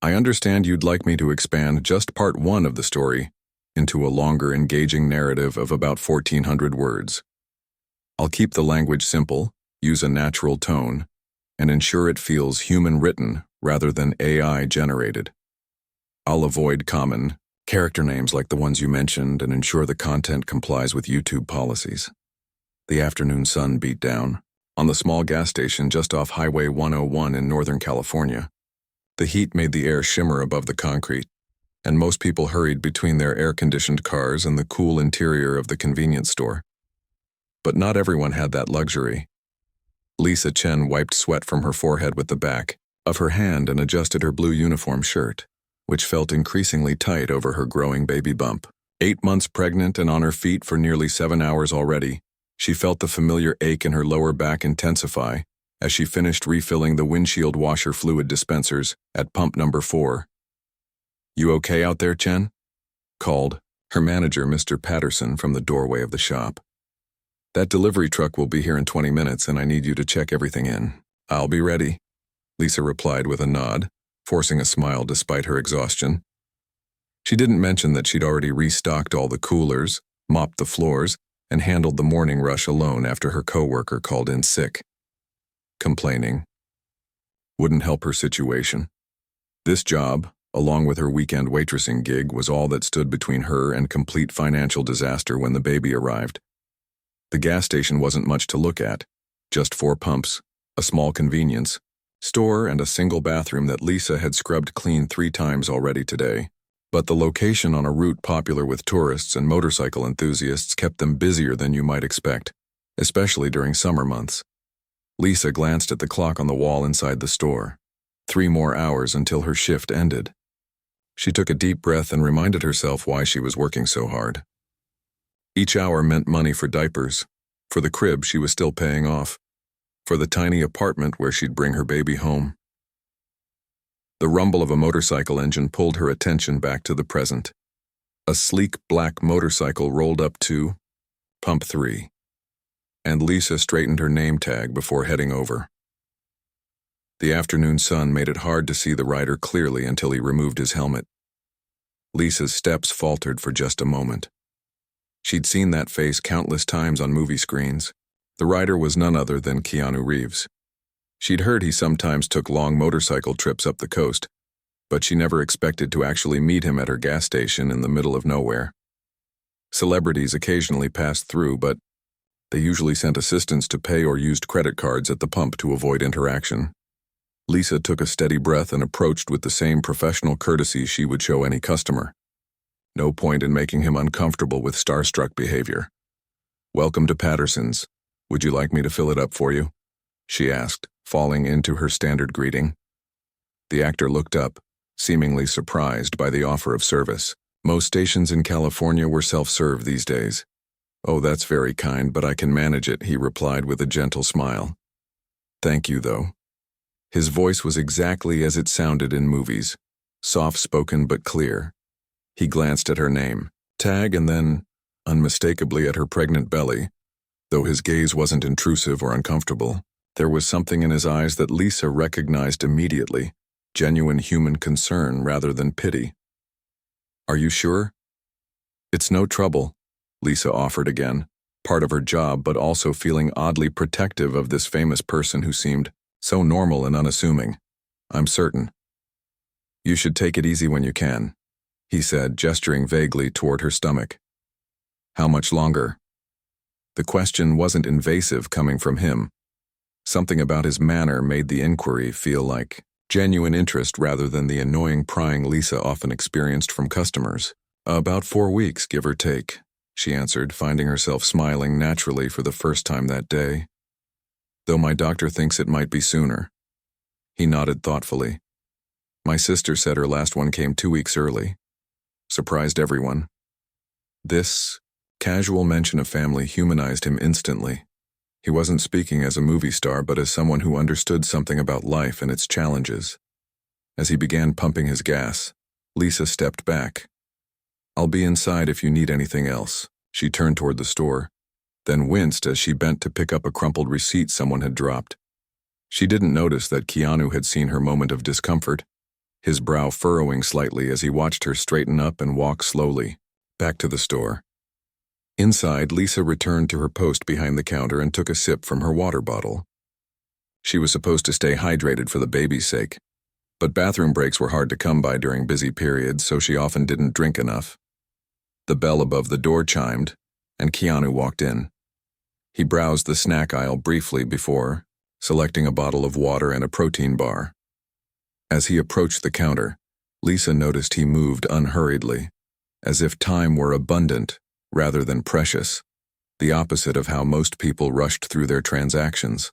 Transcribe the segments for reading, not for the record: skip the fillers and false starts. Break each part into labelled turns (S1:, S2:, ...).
S1: I understand you'd like me to expand just part one of the story into a longer, engaging narrative of about 1,400 words. I'll keep the language simple, use a natural tone, and ensure it feels human-written rather than AI-generated. I'll avoid common character names like the ones you mentioned and ensure the content complies with YouTube policies. The afternoon sun beat down on the small gas station just off Highway 101 in Northern California. The heat made the air shimmer above the concrete, and most people hurried between their air-conditioned cars and the cool interior of the convenience store. But not everyone had that luxury. Lisa Chen wiped sweat from her forehead with the back of her hand and adjusted her blue uniform shirt, which felt increasingly tight over her growing baby bump. 8 months pregnant and on her feet for nearly 7 hours already, she felt the familiar ache in her lower back intensify as she finished refilling the windshield washer fluid dispensers at pump number 4. "You okay out there, Chen?" called her manager, Mr. Patterson, from the doorway of the shop. "That delivery truck will be here in 20 minutes and I need you to check everything in." "I'll be ready," Lisa replied with a nod, forcing a smile despite her exhaustion. She didn't mention that she'd already restocked all the coolers, mopped the floors, and handled the morning rush alone after her coworker called in sick. Complaining wouldn't help her situation. This job, along with her weekend waitressing gig, was all that stood between her and complete financial disaster when the baby arrived. The gas station wasn't much to look at, just 4 pumps, a small convenience store, and a single bathroom that Lisa had scrubbed clean 3 times already today. But the location on a route popular with tourists and motorcycle enthusiasts kept them busier than you might expect, especially during summer months. Lisa glanced at the clock on the wall inside the store. 3 more hours until her shift ended. She took a deep breath and reminded herself why she was working so hard. Each hour meant money for diapers, for the crib she was still paying off, for the tiny apartment where she'd bring her baby home. The rumble of a motorcycle engine pulled her attention back to the present. A sleek black motorcycle rolled up to pump 3, and Lisa straightened her name tag before heading over. The afternoon sun made it hard to see the rider clearly until he removed his helmet. Lisa's steps faltered for just a moment. She'd seen that face countless times on movie screens. The rider was none other than Keanu Reeves. She'd heard he sometimes took long motorcycle trips up the coast, but she never expected to actually meet him at her gas station in the middle of nowhere. Celebrities occasionally passed through, but they usually sent assistants to pay or used credit cards at the pump to avoid interaction. Lisa took a steady breath and approached with the same professional courtesy she would show any customer. No point in making him uncomfortable with starstruck behavior. "Welcome to Patterson's. Would you like me to fill it up for you?" she asked, falling into her standard greeting. The actor looked up, seemingly surprised by the offer of service. Most stations in California were self-serve these days. "Oh, that's very kind, but I can manage it," he replied with a gentle smile. "Thank you, though." His voice was exactly as it sounded in movies, soft-spoken but clear. He glanced at her name tag and then, unmistakably, at her pregnant belly. Though his gaze wasn't intrusive or uncomfortable, there was something in his eyes that Lisa recognized immediately, genuine human concern rather than pity. "Are you sure?" "It's no trouble," Lisa offered again, part of her job but also feeling oddly protective of this famous person who seemed so normal and unassuming. "I'm certain." "You should take it easy when you can," he said, gesturing vaguely toward her stomach. "How much longer?" The question wasn't invasive coming from him. Something about his manner made the inquiry feel like genuine interest rather than the annoying prying Lisa often experienced from customers. "About 4 weeks, give or take," she answered, finding herself smiling naturally for the first time that day. "Though my doctor thinks it might be sooner." He nodded thoughtfully. "My sister said her last one came 2 weeks early." Surprised everyone. This casual mention of family humanized him instantly. He wasn't speaking as a movie star, but as someone who understood something about life and its challenges. As he began pumping his gas, Lisa stepped back. "I'll be inside if you need anything else." She turned toward the store, then winced as she bent to pick up a crumpled receipt someone had dropped. She didn't notice that Keanu had seen her moment of discomfort. his brow furrowing slightly as he watched her straighten up and walk slowly back to the store. Inside, Lisa returned to her post behind the counter and took a sip from her water bottle. She was supposed to stay hydrated for the baby's sake, but bathroom breaks were hard to come by during busy periods, so she often didn't drink enough. The bell above the door chimed, and Keanu walked in. He browsed the snack aisle briefly before selecting a bottle of water and a protein bar. As he approached the counter, Lisa noticed he moved unhurriedly, as if time were abundant rather than precious, the opposite of how most people rushed through their transactions.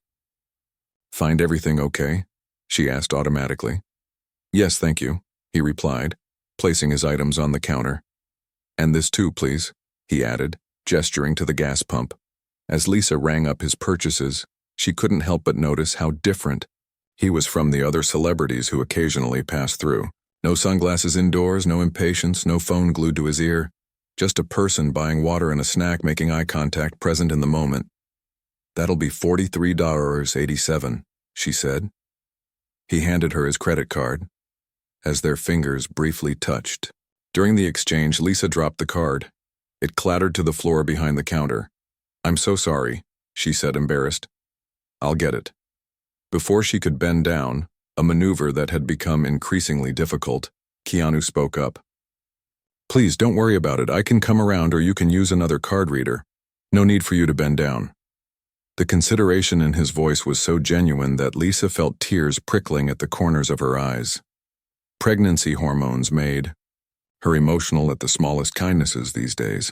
S1: "Find everything okay?" she asked automatically. "Yes, thank you," he replied, placing his items on the counter. "And this too, please," he added, gesturing to the gas pump. As Lisa rang up his purchases, she couldn't help but notice how different he was from the other celebrities who occasionally passed through. No sunglasses indoors, no impatience, no phone glued to his ear. Just a person buying water and a snack, making eye contact, present in the moment. "That'll be $43.87, she said. He handed her his credit card, as their fingers briefly touched. During the exchange, Lisa dropped the card. It clattered to the floor behind the counter. "I'm so sorry," she said, embarrassed. "I'll get it." Before she could bend down, a maneuver that had become increasingly difficult, Keanu spoke up. "Please, don't worry about it. I can come around, or you can use another card reader. No need for you to bend down." The consideration in his voice was so genuine that Lisa felt tears prickling at the corners of her eyes. Pregnancy hormones made her emotional at the smallest kindnesses these days.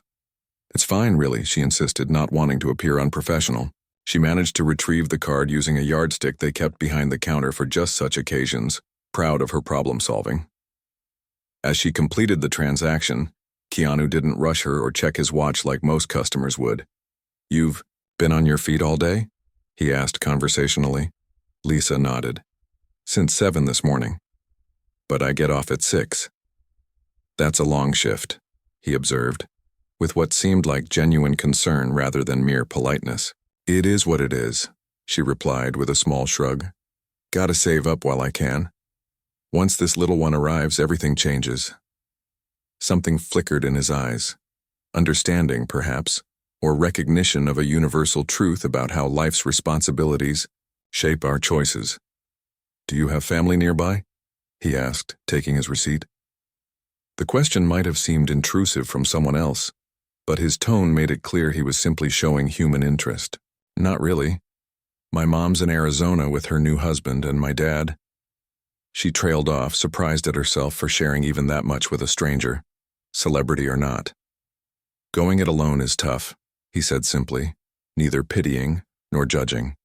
S1: "It's fine, really," she insisted, not wanting to appear unprofessional. She managed to retrieve the card using a yardstick they kept behind the counter for just such occasions, proud of her problem-solving. As she completed the transaction, Keanu didn't rush her or check his watch like most customers would. "You've been on your feet all day?" he asked conversationally. Lisa nodded. "Since 7 this morning. But I get off at 6. "That's a long shift," he observed, with what seemed like genuine concern rather than mere politeness. "It is what it is," she replied with a small shrug. "Gotta save up while I can. Once this little one arrives, everything changes." Something flickered in his eyes. Understanding, perhaps, or recognition of a universal truth about how life's responsibilities shape our choices. "Do you have family nearby?" he asked, taking his receipt. The question might have seemed intrusive from someone else, but his tone made it clear he was simply showing human interest. "Not really. My mom's in Arizona with her new husband and my dad." She trailed off, surprised at herself for sharing even that much with a stranger, celebrity or not. "Going it alone is tough," he said simply, neither pitying nor judging.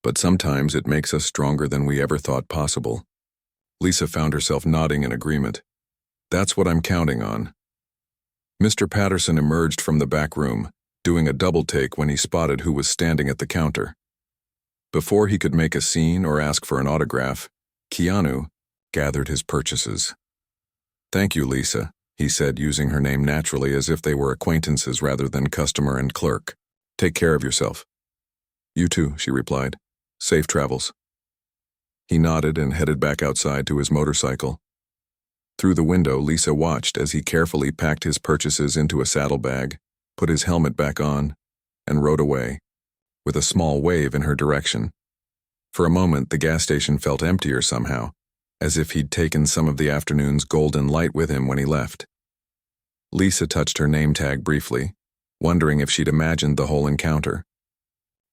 S1: "But sometimes it makes us stronger than we ever thought possible." Lisa found herself nodding in agreement. "That's what I'm counting on." Mr. Patterson emerged from the back room, doing a double take when he spotted who was standing at the counter. Before he could make a scene or ask for an autograph, Keanu gathered his purchases. "Thank you, Lisa," he said, using her name naturally as if they were acquaintances rather than customer and clerk. "Take care of yourself." "You too," she replied. "Safe travels." He nodded and headed back outside to his motorcycle. Through the window, Lisa watched as he carefully packed his purchases into a saddlebag, put his helmet back on, and rode away, with a small wave in her direction. For a moment, the gas station felt emptier somehow, as if he'd taken some of the afternoon's golden light with him when he left. Lisa touched her name tag briefly, wondering if she'd imagined the whole encounter.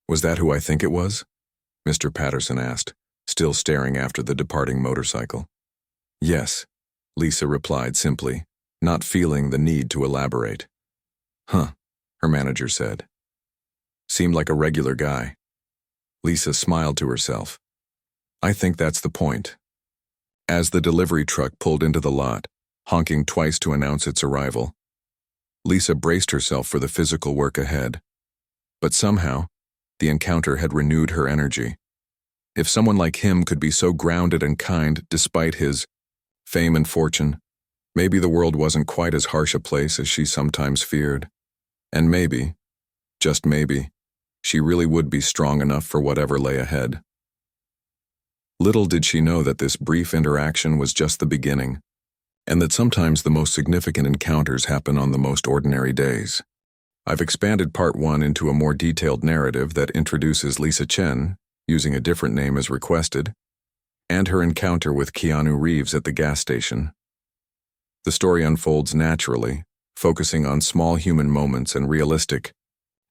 S1: "Was that who I think it was?" Mr. Patterson asked, still staring after the departing motorcycle. "Yes," Lisa replied simply, not feeling the need to elaborate. "Huh," her manager said. "Seemed like a regular guy." Lisa smiled to herself. "I think that's the point." As the delivery truck pulled into the lot, honking twice to announce its arrival, Lisa braced herself for the physical work ahead. But somehow, the encounter had renewed her energy. If someone like him could be so grounded and kind despite his fame and fortune, maybe the world wasn't quite as harsh a place as she sometimes feared. And maybe, just maybe, she really would be strong enough for whatever lay ahead. Little did she know that this brief interaction was just the beginning, and that sometimes the most significant encounters happen on the most ordinary days. I've expanded part 1 into a more detailed narrative that introduces Lisa Chen, using a different name as requested, and her encounter with Keanu Reeves at the gas station. The story unfolds naturally, focusing on small human moments and realistic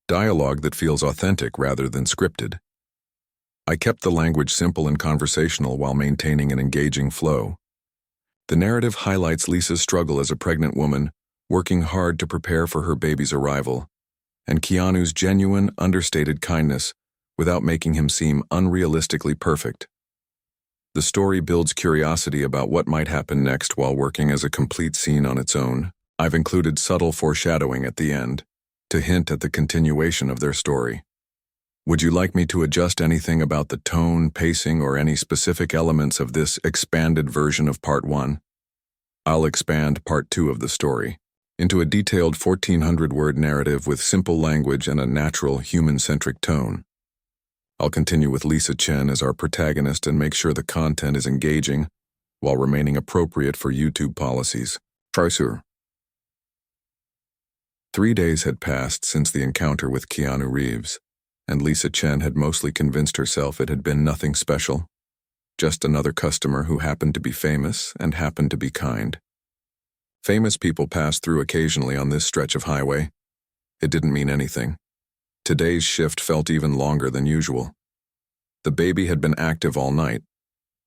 S1: dialogue that feels authentic rather than scripted. I kept the language simple and conversational while maintaining an engaging flow. The narrative highlights Lisa's struggle as a pregnant woman, working hard to prepare for her baby's arrival, and Keanu's genuine, understated kindness without making him seem unrealistically perfect. The story builds curiosity about what might happen next while working as a complete scene on its own. I've included subtle foreshadowing at the end, to hint at the continuation of their story. Would you like me to adjust anything about the tone, pacing, or any specific elements of this expanded version of Part 1? I'll expand Part 2 of the story into a detailed 1,400-word narrative with simple language and a natural, human-centric tone. I'll continue with Lisa Chen as our protagonist and make sure the content is engaging while remaining appropriate for YouTube policies. Try sure. 3 days had passed since the encounter with Keanu Reeves, and Lisa Chen had mostly convinced herself it had been nothing special, just another customer who happened to be famous and happened to be kind. Famous people passed through occasionally on this stretch of highway. It didn't mean anything. Today's shift felt even longer than usual. The baby had been active all night,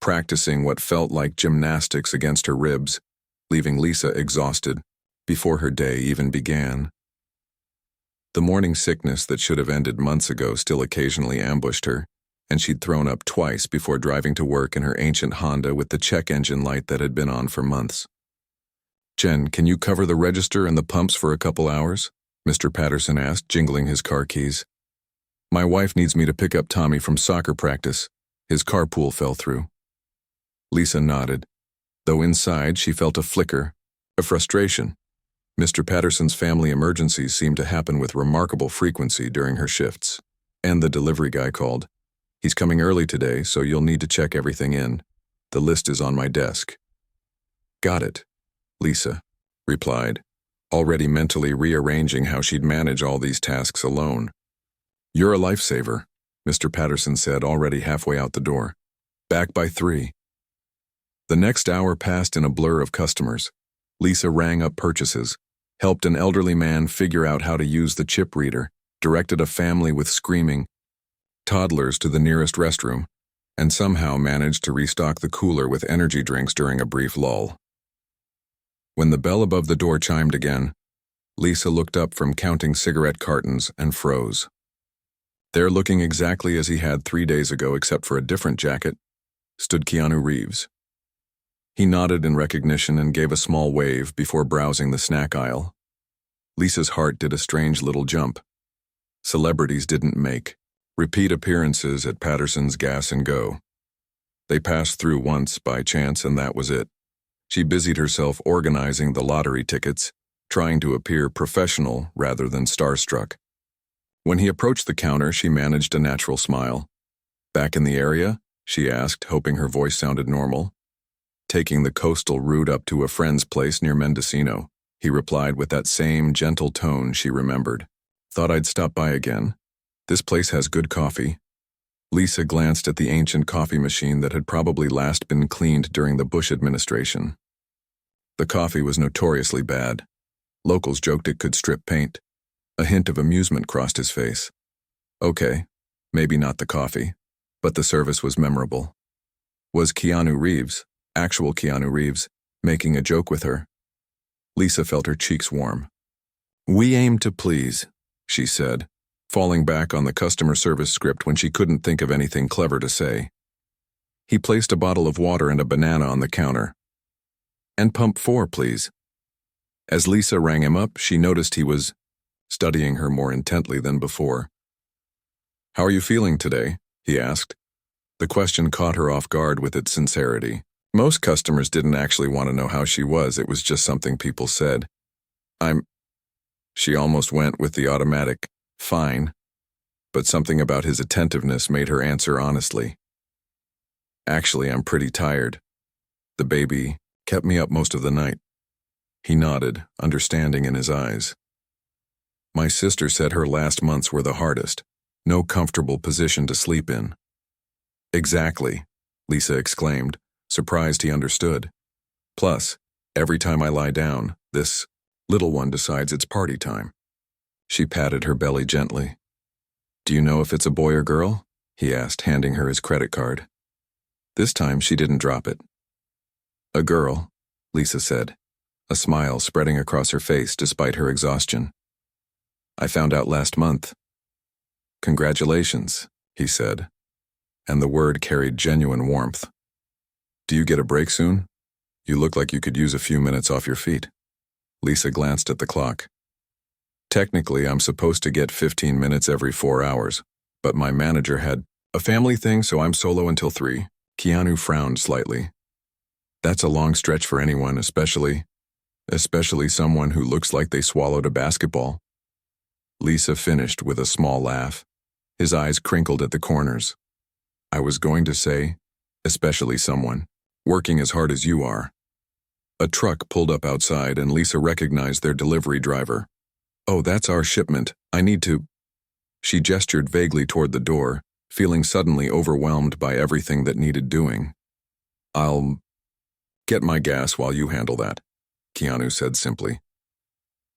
S1: practicing what felt like gymnastics against her ribs, leaving Lisa exhausted before her day even began. The morning sickness that should have ended months ago still occasionally ambushed her, and she'd thrown up twice before driving to work in her ancient Honda with the check engine light that had been on for months. "Jen, can you cover the register and the pumps for a couple hours?" Mr. Patterson asked, jingling his car keys. "My wife needs me to pick up Tommy from soccer practice. His carpool fell through." Lisa nodded, though inside she felt a flicker, a frustration. Mr. Patterson's family emergencies seemed to happen with remarkable frequency during her shifts. And the delivery guy called. "He's coming early today, so you'll need to check everything in. The list is on my desk." "Got it," Lisa replied, already mentally rearranging how she'd manage all these tasks alone. "You're a lifesaver," Mr. Patterson said, already halfway out the door. "Back by 3. The next hour passed in a blur of customers. Lisa rang up purchases, helped an elderly man figure out how to use the chip reader, directed a family with screaming toddlers to the nearest restroom, and somehow managed to restock the cooler with energy drinks during a brief lull. When the bell above the door chimed again, Lisa looked up from counting cigarette cartons and froze. There, looking exactly as he had 3 days ago except for a different jacket, stood Keanu Reeves. He nodded in recognition and gave a small wave before browsing the snack aisle. Lisa's heart did a strange little jump. Celebrities didn't make repeat appearances at Patterson's Gas and Go. They passed through once by chance and that was it. She busied herself organizing the lottery tickets, trying to appear professional rather than starstruck. When he approached the counter, she managed a natural smile. "Back in the area?" she asked, hoping her voice sounded normal. "Taking the coastal route up to a friend's place near Mendocino," he replied with that same gentle tone she remembered. "Thought I'd stop by again. This place has good coffee." Lisa glanced at the ancient coffee machine that had probably last been cleaned during the Bush administration. The coffee was notoriously bad. Locals joked it could strip paint. A hint of amusement crossed his face. Okay, maybe not the coffee, but the service was memorable. Was Keanu Reeves, actual Keanu Reeves, making a joke with her? Lisa felt her cheeks warm. "We aim to please," she said, falling back on the customer service script when she couldn't think of anything clever to say. He placed a bottle of water and a banana on the counter. "And pump 4, please." As Lisa rang him up, she noticed he was studying her more intently than before. "How are you feeling today?" he asked. The question caught her off guard with its sincerity. Most customers didn't actually want to know how she was, it was just something people said. She almost went with the automatic, "Fine," but something about his attentiveness made her answer honestly. Actually, I'm pretty tired. The baby kept me up most of the night. He nodded, understanding in his eyes. My sister said her last months were the hardest. No comfortable position to sleep in. Exactly, Lisa exclaimed, surprised he understood. Plus, every time I lie down, this little one decides it's party time. She patted her belly gently. Do you know if it's a boy or girl? He asked, handing her his credit card. This time she didn't drop it. A girl, Lisa said, a smile spreading across her face despite her exhaustion. I found out last month. Congratulations, he said, and the word carried genuine warmth. Do you get a break soon? You look like you could use a few minutes off your feet. Lisa glanced at the clock. Technically, I'm supposed to get 15 minutes every 4 hours, but my manager had a family thing, so I'm solo until 3. Keanu frowned slightly. That's a long stretch for anyone, especially someone who looks like they swallowed a basketball. Lisa finished with a small laugh. His eyes crinkled at the corners. I was going to say, especially someone working as hard as you are. A truck pulled up outside and Lisa recognized their delivery driver. Oh, that's our shipment. I need to... She gestured vaguely toward the door, feeling suddenly overwhelmed by everything that needed doing. I'll get my gas while you handle that, Keanu said simply.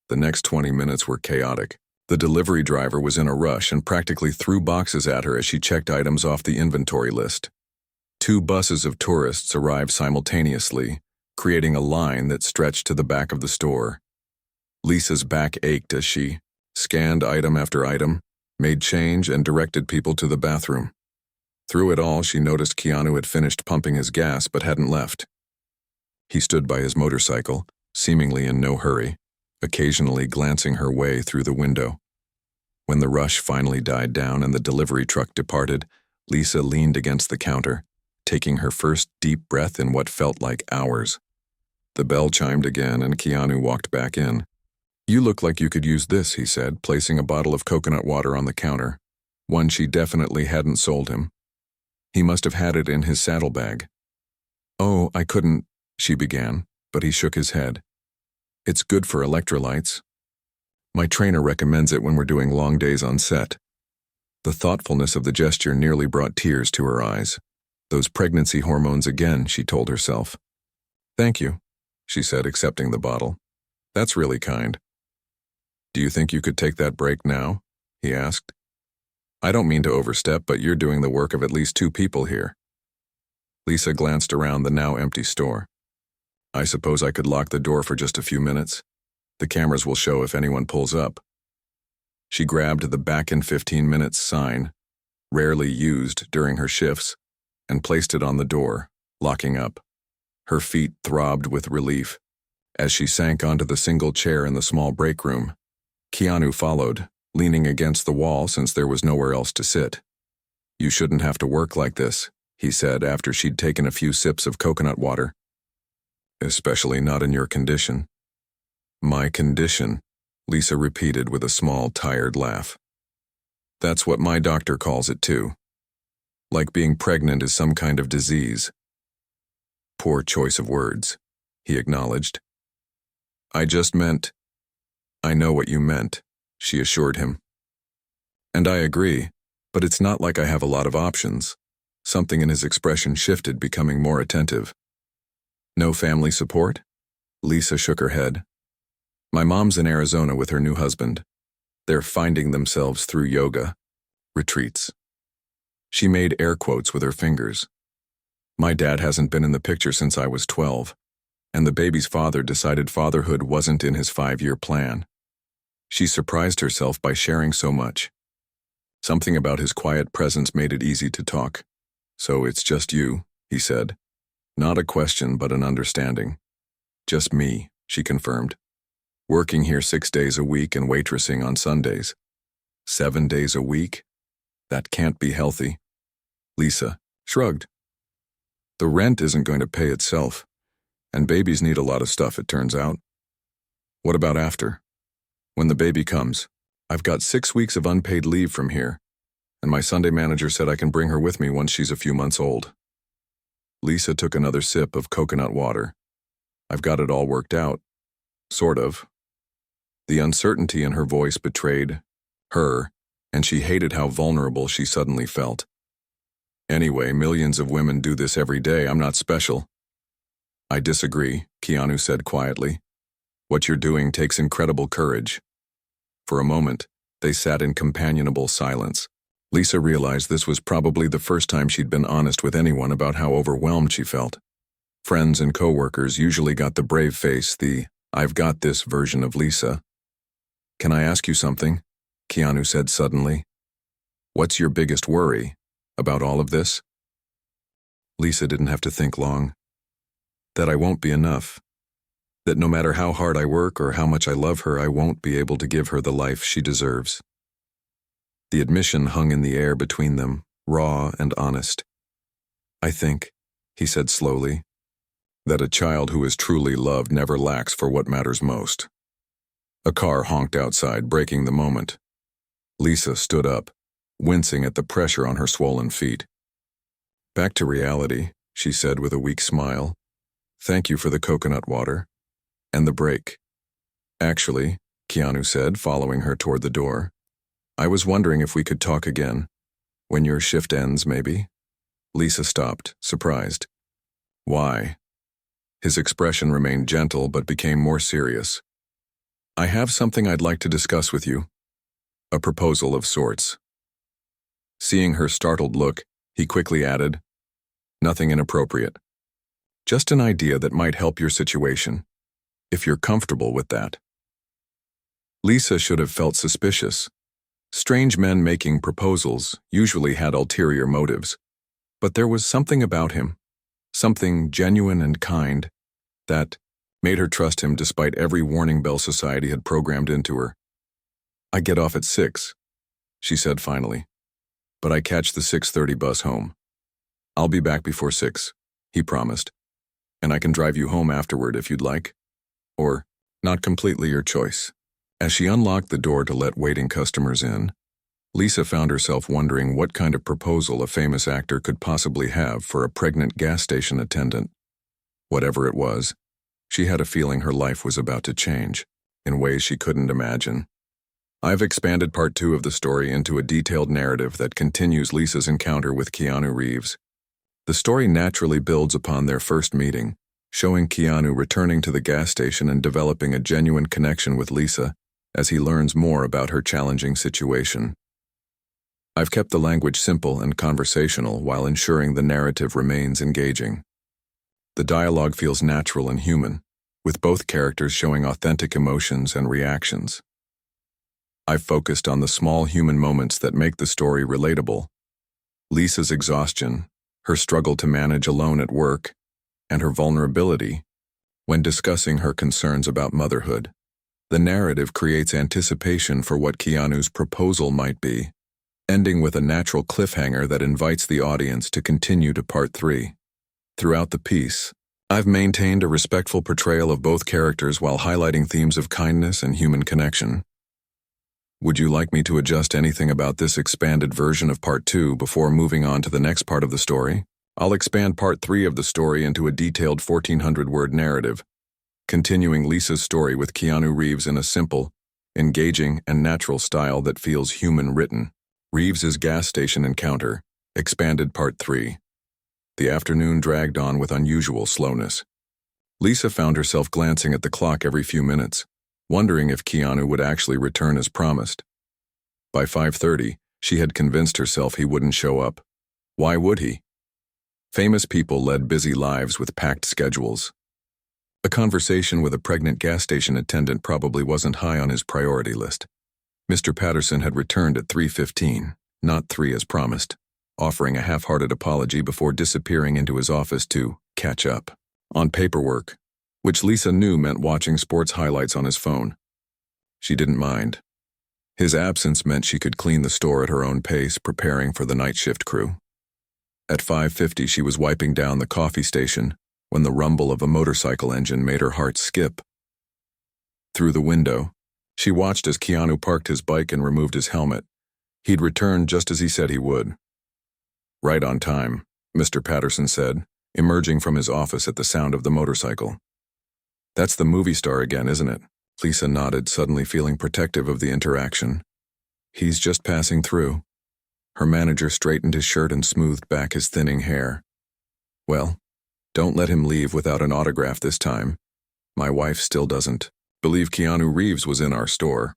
S1: The next 20 minutes were chaotic. The delivery driver was in a rush and practically threw boxes at her as she checked items off the inventory list. 2 buses of tourists arrived simultaneously, creating a line that stretched to the back of the store. Lisa's back ached as she scanned item after item, made change, and directed people to the bathroom. Through it all, she noticed Keanu had finished pumping his gas but hadn't left. He stood by his motorcycle, seemingly in no hurry, occasionally glancing her way through the window. When the rush finally died down and the delivery truck departed, Lisa leaned against the counter, taking her first deep breath in what felt like hours. The bell chimed again and Keanu walked back in. You look like you could use this, he said, placing a bottle of coconut water on the counter, one she definitely hadn't sold him. He must have had it in his saddlebag. Oh, I couldn't, she began, but he shook his head. It's good for electrolytes. My trainer recommends it when we're doing long days on set. The thoughtfulness of the gesture nearly brought tears to her eyes. Those pregnancy hormones again, she told herself. Thank you, she said, accepting the bottle. That's really kind. Do you think you could take that break now? He asked. I don't mean to overstep, but you're doing the work of at least 2 people here. Lisa glanced around the now empty store. I suppose I could lock the door for just a few minutes. The cameras will show if anyone pulls up. She grabbed the back in 15 minutes sign, rarely used during her shifts, and placed it on the door, locking up. Her feet throbbed with relief. As she sank onto the single chair in the small break room, Keanu followed, leaning against the wall since there was nowhere else to sit. You shouldn't have to work like this, he said after she'd taken a few sips of coconut water. Especially not in your condition. My condition, Lisa repeated with a small, tired laugh. That's what my doctor calls it too. Like being pregnant is some kind of disease. Poor choice of words, he acknowledged. I just meant... I know what you meant, she assured him. And I agree, but it's not like I have a lot of options. Something in his expression shifted, becoming more attentive. No family support? Lisa shook her head. My mom's in Arizona with her new husband. They're finding themselves through yoga retreats. She made air quotes with her fingers. My dad hasn't been in the picture since I was 12, and the baby's father decided fatherhood wasn't in his 5-year plan. She surprised herself by sharing so much. Something about his quiet presence made it easy to talk. So it's just you, he said. Not a question, but an understanding. Just me, she confirmed. Working here 6 days a week and waitressing on Sundays. 7 days a week? That can't be healthy. Lisa shrugged. The rent isn't going to pay itself, and babies need a lot of stuff, it turns out. What about after? When the baby comes, I've got 6 weeks of unpaid leave from here, and my Sunday manager said I can bring her with me once she's a few months old. Lisa took another sip of coconut water. I've got it all worked out. Sort of. The uncertainty in her voice betrayed her, and she hated how vulnerable she suddenly felt. Anyway, millions of women do this every day. I'm not special. I disagree, Keanu said quietly. What you're doing takes incredible courage. For a moment, they sat in companionable silence. Lisa realized this was probably the first time she'd been honest with anyone about how overwhelmed she felt. Friends and coworkers usually got the brave face, the "I've got this" version of Lisa. Can I ask you something? Keanu said suddenly. What's your biggest worry about all of this? Lisa didn't have to think long. That I won't be enough. That no matter how hard I work or how much I love her, I won't be able to give her the life she deserves. The admission hung in the air between them, raw and honest. I think, he said slowly, that a child who is truly loved never lacks for what matters most. A car honked outside, breaking the moment. Lisa stood up, wincing at the pressure on her swollen feet. Back to reality, she said with a weak smile. Thank you for the coconut water. And the break. Actually, Keanu said, following her toward the door, I was wondering if we could talk again. When your shift ends, maybe? Lisa stopped, surprised. Why? His expression remained gentle but became more serious. I have something I'd like to discuss with you. A proposal of sorts. Seeing her startled look, he quickly added, Nothing inappropriate. Just an idea that might help your situation, if you're comfortable with that. Lisa should have felt suspicious. Strange men making proposals usually had ulterior motives, but there was something about him, something genuine and kind, that made her trust him despite every warning bell society had programmed into her. I get off at 6, she said finally, but I catch the 6:30 bus home. I'll be back before 6, he promised, and I can drive you home afterward if you'd like. Or, not completely your choice. As she unlocked the door to let waiting customers in, Lisa found herself wondering what kind of proposal a famous actor could possibly have for a pregnant gas station attendant. Whatever it was, she had a feeling her life was about to change, in ways she couldn't imagine. I've expanded part 2 of the story into a detailed narrative that continues Lisa's encounter with Keanu Reeves. The story naturally builds upon their first meeting, showing Keanu returning to the gas station and developing a genuine connection with Lisa as he learns more about her challenging situation. I've kept the language simple and conversational while ensuring the narrative remains engaging. The dialogue feels natural and human, with both characters showing authentic emotions and reactions. I've focused on the small human moments that make the story relatable. Lisa's exhaustion, her struggle to manage alone at work, and her vulnerability when discussing her concerns about motherhood. The narrative creates anticipation for what Keanu's proposal might be, ending with a natural cliffhanger that invites the audience to continue to part 3. Throughout the piece, I've maintained a respectful portrayal of both characters while highlighting themes of kindness and human connection. Would you like me to adjust anything about this expanded version of part 2 before moving on to the next part of the story? I'll expand part 3 of the story into a detailed 1,400-word narrative, continuing Lisa's story with Keanu Reeves in a simple, engaging, and natural style that feels human-written. Reeves's gas station encounter, expanded part 3. The afternoon dragged on with unusual slowness. Lisa found herself glancing at the clock every few minutes, wondering if Keanu would actually return as promised. By 5:30, she had convinced herself he wouldn't show up. Why would he? Famous people led busy lives with packed schedules. A conversation with a pregnant gas station attendant probably wasn't high on his priority list. Mr. Patterson had returned at 3:15, not 3 as promised, offering a half-hearted apology before disappearing into his office to catch up on paperwork, which Lisa knew meant watching sports highlights on his phone. She didn't mind. His absence meant she could clean the store at her own pace, preparing for the night shift crew. At 5:50, she was wiping down the coffee station when the rumble of a motorcycle engine made her heart skip. Through the window, she watched as Keanu parked his bike and removed his helmet. He'd returned just as he said he would. Right on time, Mr. Patterson said, emerging from his office at the sound of the motorcycle. "That's the movie star again, isn't it?" Lisa nodded, suddenly feeling protective of the interaction. "He's just passing through." Her manager straightened his shirt and smoothed back his thinning hair. "Well, don't let him leave without an autograph this time. My wife still doesn't believe Keanu Reeves was in our store."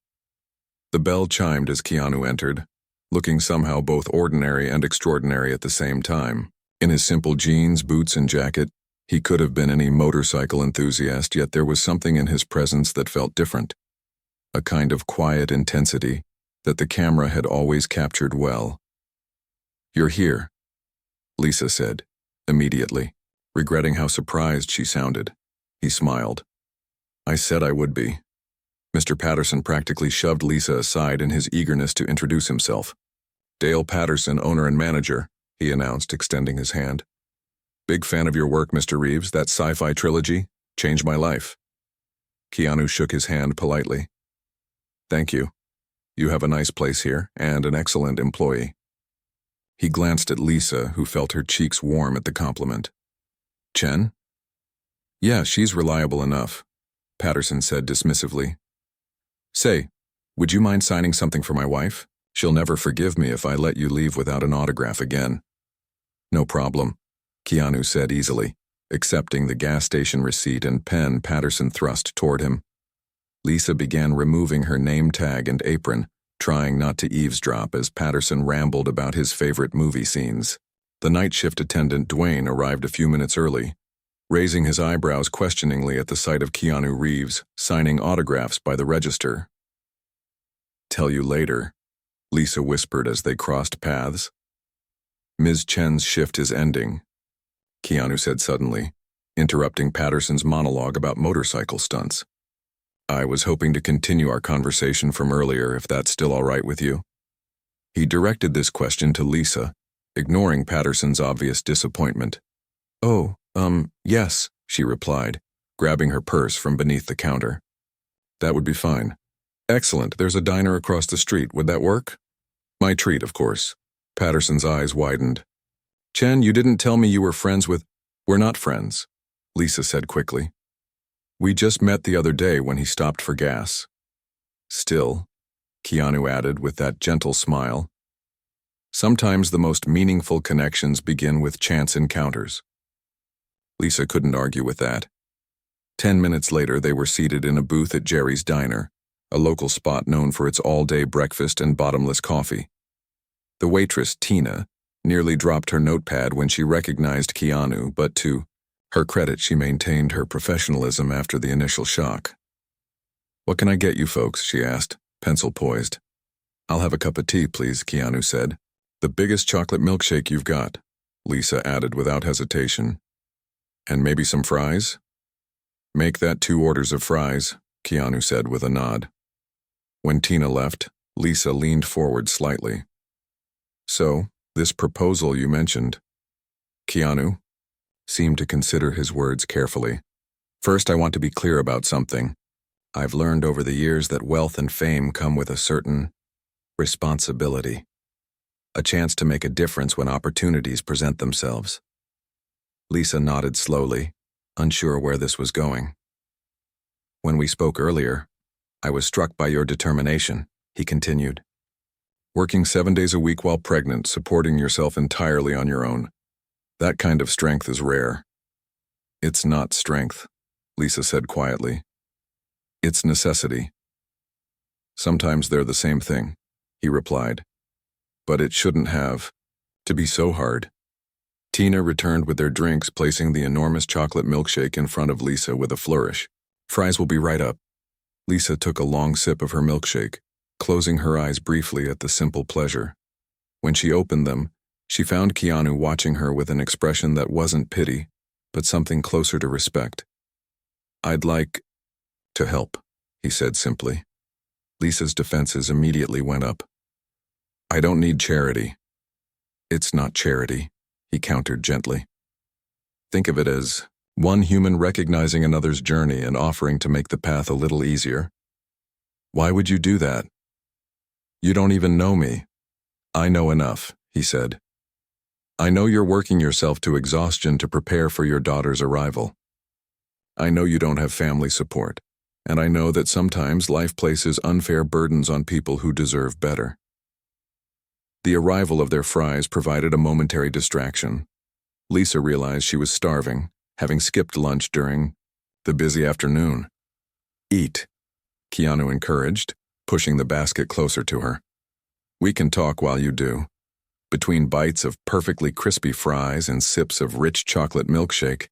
S1: The bell chimed as Keanu entered, looking somehow both ordinary and extraordinary at the same time. In his simple jeans, boots, and jacket, he could have been any motorcycle enthusiast, yet there was something in his presence that felt different. A kind of quiet intensity that the camera had always captured well. "You're here," Lisa said, immediately, regretting how surprised she sounded. He smiled. "I said I would be." Mr. Patterson practically shoved Lisa aside in his eagerness to introduce himself. "Dale Patterson, owner and manager," he announced, extending his hand. "Big fan of your work, Mr. Reeves. That sci-fi trilogy changed my life." Keanu shook his hand politely. "Thank you. You have a nice place here and an excellent employee." He glanced at Lisa, who felt her cheeks warm at the compliment. "Chen?" "Yeah, she's reliable enough," Patterson said dismissively. "Say, would you mind signing something for my wife? She'll never forgive me if I let you leave without an autograph again." "No problem," Keanu said easily, accepting the gas station receipt and pen Patterson thrust toward him. Lisa began removing her name tag and apron, trying not to eavesdrop as Patterson rambled about his favorite movie scenes. The night shift attendant, Dwayne, arrived a few minutes early, raising his eyebrows questioningly at the sight of Keanu Reeves signing autographs by the register. "Tell you later," Lisa whispered as they crossed paths. "Ms. Chen's shift is ending," Keanu said suddenly, interrupting Patterson's monologue about motorcycle stunts. "I was hoping to continue our conversation from earlier, if that's still all right with you." He directed this question to Lisa, ignoring Patterson's obvious disappointment. "Oh, yes," she replied, grabbing her purse from beneath the counter. "That would be fine." "Excellent, there's a diner across the street. Would that work?" "My treat, of course." Patterson's eyes widened. "Chen, you didn't tell me you were friends with—" "We're not friends," Lisa said quickly. "We just met the other day when he stopped for gas." "Still," Keanu added with that gentle smile, "sometimes the most meaningful connections begin with chance encounters." Lisa couldn't argue with that. 10 minutes later, they were seated in a booth at Jerry's Diner, a local spot known for its all-day breakfast and bottomless coffee. The waitress, Tina, nearly dropped her notepad when she recognized Keanu, but to her credit, she maintained her professionalism after the initial shock. "What can I get you folks?" she asked, pencil poised. "I'll have a cup of tea, please," Keanu said. "The biggest chocolate milkshake you've got," Lisa added without hesitation. "And maybe some fries?" "Make that 2 orders of fries," Keanu said with a nod. When Tina left, Lisa leaned forward slightly. "So, this proposal you mentioned." Keanu seemed to consider his words carefully. "First, I want to be clear about something. I've learned over the years that wealth and fame come with a certain responsibility. A chance to make a difference when opportunities present themselves." Lisa nodded slowly, unsure where this was going. "When we spoke earlier, I was struck by your determination," he continued. "Working 7 days a week while pregnant, supporting yourself entirely on your own. That kind of strength is rare." "It's not strength," Lisa said quietly. "It's necessity." "Sometimes they're the same thing," he replied. "But it shouldn't have to be so hard." Tina returned with their drinks, placing the enormous chocolate milkshake in front of Lisa with a flourish. "Fries will be right up." Lisa took a long sip of her milkshake, closing her eyes briefly at the simple pleasure. When she opened them, she found Keanu watching her with an expression that wasn't pity, but something closer to respect. "I'd like to help," he said simply. Lisa's defenses immediately went up. "I don't need charity." "It's not charity," he countered gently. "Think of it as one human recognizing another's journey and offering to make the path a little easier." "Why would you do that?" "You don't even know me." "I know enough," he said. I know you're working yourself to exhaustion to prepare for your daughter's arrival. I know you don't have family support, and I know that sometimes life places unfair burdens on people who deserve better. The arrival of their fries provided a momentary distraction. Lisa realized she was starving, having skipped lunch during the busy afternoon. Eat, Keanu encouraged, pushing the basket closer to her. We can talk while you do. Between bites of perfectly crispy fries and sips of rich chocolate milkshake,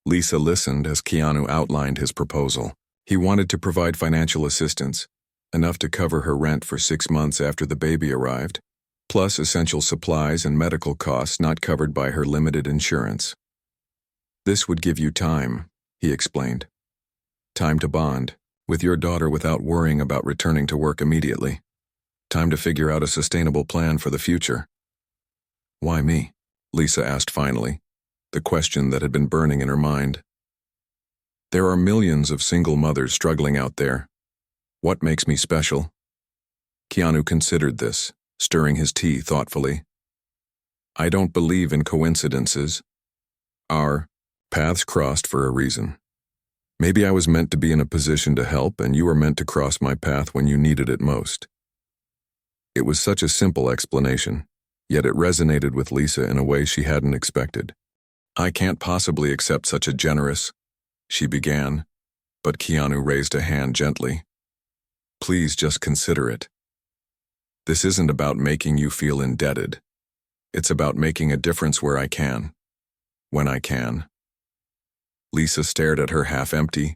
S1: Lisa listened as Keanu outlined his proposal. He wanted to provide financial assistance, enough to cover her rent for 6 months after the baby arrived, plus essential supplies and medical costs not covered by her limited insurance. This would give you time, he explained. Time to bond with your daughter without worrying about returning to work immediately. Time to figure out a sustainable plan for the future. Why me? Lisa asked finally, the question that had been burning in her mind. There are millions of single mothers struggling out there. What makes me special? Keanu considered this, stirring his tea thoughtfully. I don't believe in coincidences. Our paths crossed for a reason. Maybe I was meant to be in a position to help, and you were meant to cross my path when you needed it most. It was such a simple explanation, yet it resonated with Lisa in a way she hadn't expected. I can't possibly accept such a generous, she began, but Keanu raised a hand gently. Please just consider it. This isn't about making you feel indebted. It's about making a difference where I can, when I can. Lisa stared at her half-empty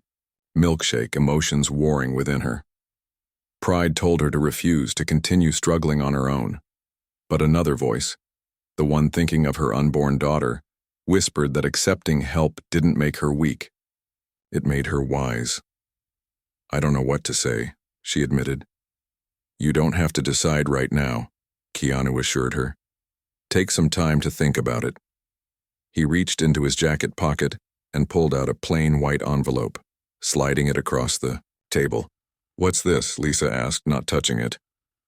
S1: milkshake, emotions warring within her. Pride told her to refuse to continue struggling on her own. But another voice, the one thinking of her unborn daughter, whispered that accepting help didn't make her weak. It made her wise. I don't know what to say, she admitted. You don't have to decide right now, Keanu assured her. Take some time to think about it. He reached into his jacket pocket and pulled out a plain white envelope, sliding it across the table. What's this? Lisa asked, not touching it.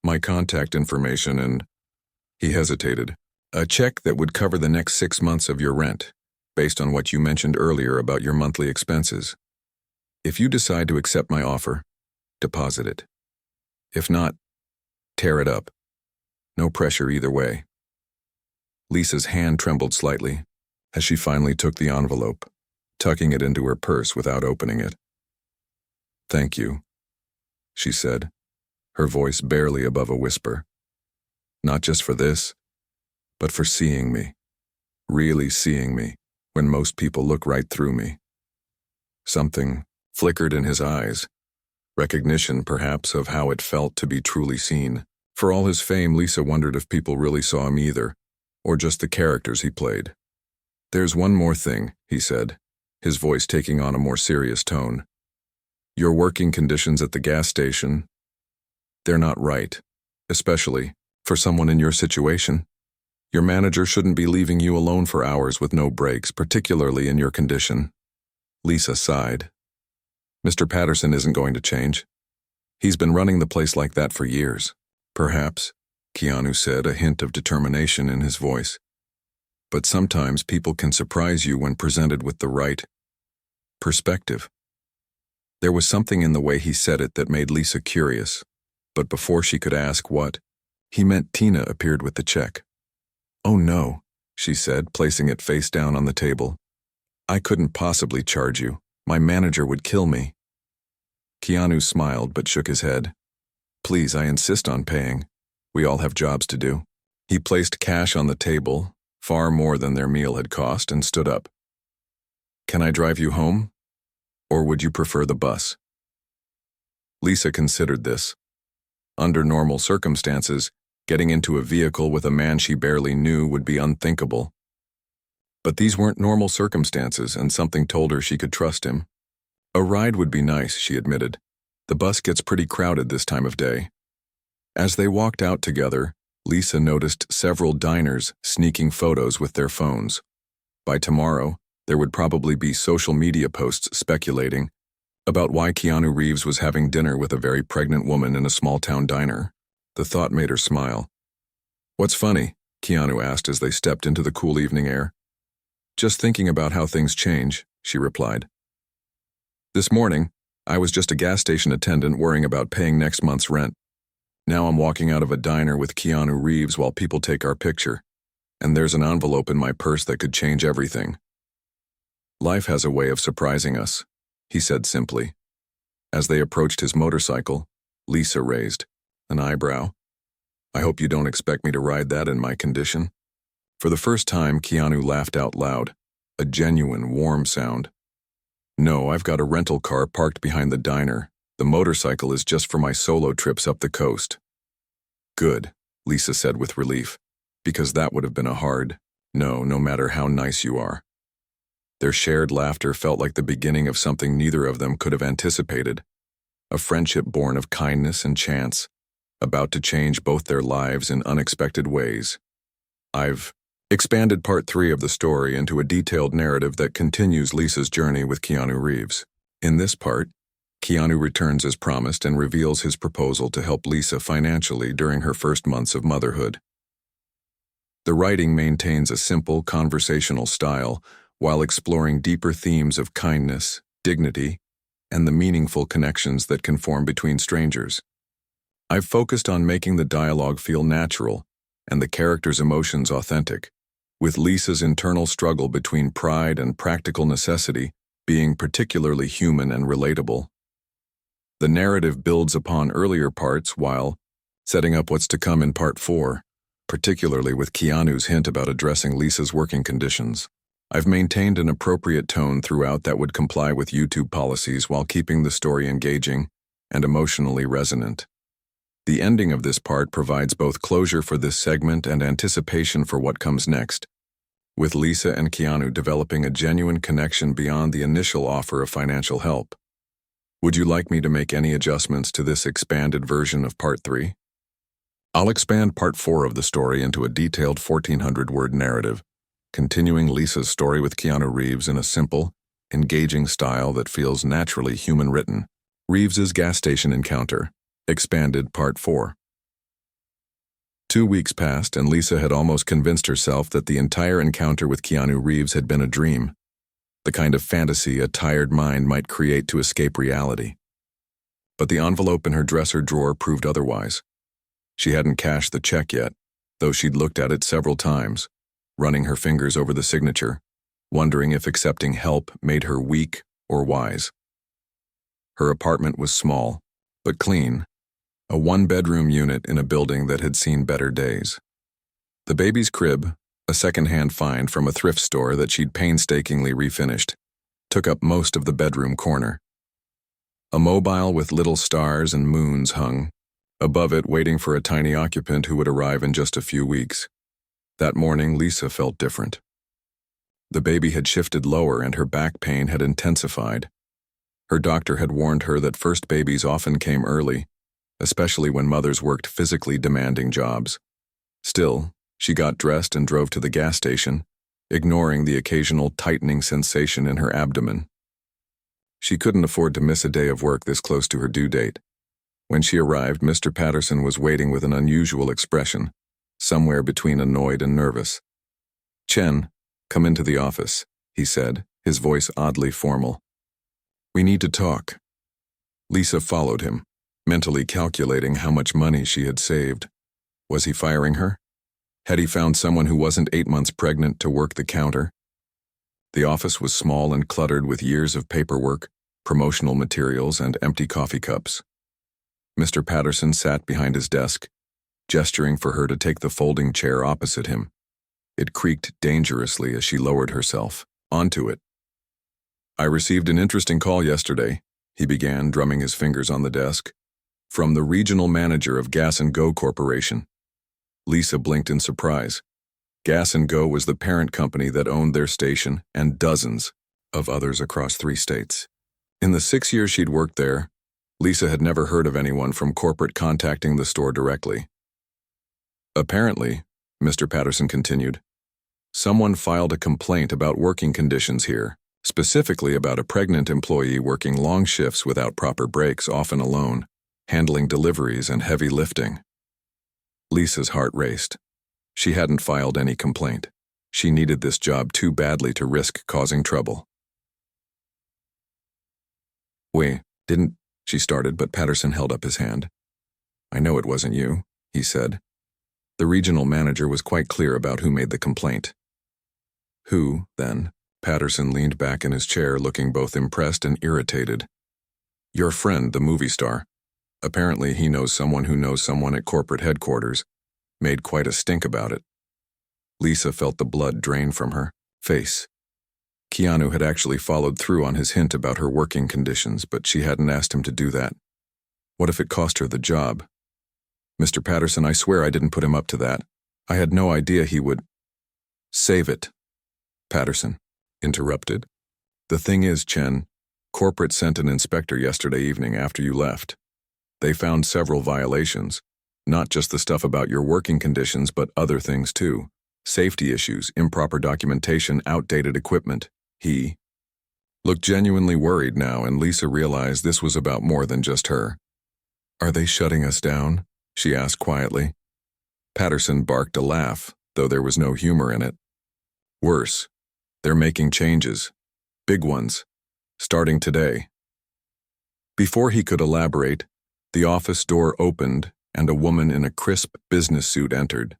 S1: My contact information and... He hesitated. A check that would cover the next 6 months of your rent, based on what you mentioned earlier about your monthly expenses. If you decide to accept my offer, deposit it. If not, tear it up. No pressure either way. Lisa's hand trembled slightly as she finally took the envelope, tucking it into her purse without opening it. Thank you, she said, her voice barely above a whisper. Not just for this, but for seeing me, really seeing me, when most people look right through me. Something flickered in his eyes, recognition perhaps of how it felt to be truly seen. For all his fame, Lisa wondered if people really saw him either, or just the characters he played. There's one more thing, he said, his voice taking on a more serious tone. Your working conditions at the gas station, they're not right, especially for someone in your situation. Your manager shouldn't be leaving you alone for hours with no breaks, particularly in your condition. Lisa sighed. Mr. Patterson isn't going to change. He's been running the place like that for years. Perhaps, Keanu said, a hint of determination in his voice. But sometimes people can surprise you when presented with the right perspective. There was something in the way he said it that made Lisa curious, but before she could ask what he meant, Tina appeared with the check. Oh no, she said, placing it face down on the table. I couldn't possibly charge you. My manager would kill me. Keanu smiled but shook his head. Please, I insist on paying. We all have jobs to do. He placed cash on the table, far more than their meal had cost, and stood up. Can I drive you home? Or would you prefer the bus? Lisa considered this. Under normal circumstances, getting into a vehicle with a man she barely knew would be unthinkable. But these weren't normal circumstances, and something told her she could trust him. A ride would be nice, she admitted. The bus gets pretty crowded this time of day. As they walked out together, Lisa noticed several diners sneaking photos with their phones. By tomorrow, there would probably be social media posts speculating about why Keanu Reeves was having dinner with a very pregnant woman in a small-town diner. The thought made her smile. What's funny? Keanu asked as they stepped into the cool evening air. Just thinking about how things change, she replied. This morning, I was just a gas station attendant worrying about paying next month's rent. Now I'm walking out of a diner with Keanu Reeves while people take our picture, and there's an envelope in my purse that could change everything. Life has a way of surprising us, he said simply. As they approached his motorcycle, Lisa raised an eyebrow. I hope you don't expect me to ride that in my condition. For the first time, Keanu laughed out loud, a genuine, warm sound. No, I've got a rental car parked behind the diner. The motorcycle is just for my solo trips up the coast. Good, Lisa said with relief, because that would have been a hard no matter how nice you are. Their shared laughter felt like the beginning of something neither of them could have anticipated, a friendship born of kindness and chance, about to change both their lives in unexpected ways. I've expanded part 3 of the story into a detailed narrative that continues Lisa's journey with Keanu Reeves. In this part, Keanu returns as promised and reveals his proposal to help Lisa financially during her first months of motherhood. The writing maintains a simple, conversational style while exploring deeper themes of kindness, dignity, and the meaningful connections that can form between strangers. I've focused on making the dialogue feel natural and the characters' emotions authentic, with Lisa's internal struggle between pride and practical necessity being particularly human and relatable. The narrative builds upon earlier parts while setting up what's to come in part 4, particularly with Keanu's hint about addressing Lisa's working conditions. I've maintained an appropriate tone throughout that would comply with YouTube policies while keeping the story engaging and emotionally resonant. The ending of this part provides both closure for this segment and anticipation for what comes next, with Lisa and Keanu developing a genuine connection beyond the initial offer of financial help. Would you like me to make any adjustments to this expanded version of part 3? I'll expand part 4 of the story into a detailed 1,400-word narrative, continuing Lisa's story with Keanu Reeves in a simple, engaging style that feels naturally human-written. Reeves's gas station encounter, expanded part 4. 2 weeks passed and Lisa had almost convinced herself that the entire encounter with Keanu Reeves had been a dream, the kind of fantasy a tired mind might create to escape reality. But the envelope in her dresser drawer proved otherwise. She hadn't cashed the check yet, though she'd looked at it several times, running her fingers over the signature, wondering if accepting help made her weak or wise. Her apartment was small, but clean, a 1-bedroom unit in a building that had seen better days. The baby's crib, a second-hand find from a thrift store that she'd painstakingly refinished, took up most of the bedroom corner. A mobile with little stars and moons hung, above it waiting for a tiny occupant who would arrive in just a few weeks. That morning, Lisa felt different. The baby had shifted lower and her back pain had intensified. Her doctor had warned her that first babies often came early, especially when mothers worked physically demanding jobs. Still, she got dressed and drove to the gas station, ignoring the occasional tightening sensation in her abdomen. She couldn't afford to miss a day of work this close to her due date. When she arrived, Mr. Patterson was waiting with an unusual expression, somewhere between annoyed and nervous. "Chen, come into the office," he said, his voice oddly formal. "We need to talk." Lisa followed him, mentally calculating how much money she had saved. Was he firing her? Had he found someone who wasn't 8 months pregnant to work the counter? The office was small and cluttered with years of paperwork, promotional materials, and empty coffee cups. Mr. Patterson sat behind his desk, gesturing for her to take the folding chair opposite him. It creaked dangerously as she lowered herself onto it. "I received an interesting call yesterday," he began, drumming his fingers on the desk, "from the regional manager of Gas and Go Corporation." Lisa blinked in surprise. Gas and Go was the parent company that owned their station and dozens of others across 3 states. In the 6 years she'd worked there, Lisa had never heard of anyone from corporate contacting the store directly. "Apparently," Mr. Patterson continued, "someone filed a complaint about working conditions here, specifically about a pregnant employee working long shifts without proper breaks, often alone, handling deliveries and heavy lifting." Lisa's heart raced. She hadn't filed any complaint. She needed this job too badly to risk causing trouble. "We didn't," she started, but Patterson held up his hand. "I know it wasn't you," he said. The regional manager was quite clear about who made the complaint. "Who, then?" Patterson leaned back in his chair, looking both impressed and irritated. "Your friend, the movie star. Apparently he knows someone who knows someone at corporate headquarters. Made quite a stink about it." Lisa felt the blood drain from her face. Keanu had actually followed through on his hint about her working conditions, but she hadn't asked him to do that. What if it cost her the job? "Mr. Patterson, I swear I didn't put him up to that. I had no idea he would—" "Save it," Patterson interrupted. "The thing is, Chen, corporate sent an inspector yesterday evening after you left. They found several violations, not just the stuff about your working conditions, but other things too. Safety issues, improper documentation, outdated equipment." He looked genuinely worried now, and Lisa realized this was about more than just her. "Are they shutting us down?" she asked quietly. Patterson barked a laugh, though there was no humor in it. "Worse, they're making changes. Big ones. Starting today." Before he could elaborate, the office door opened and a woman in a crisp business suit entered.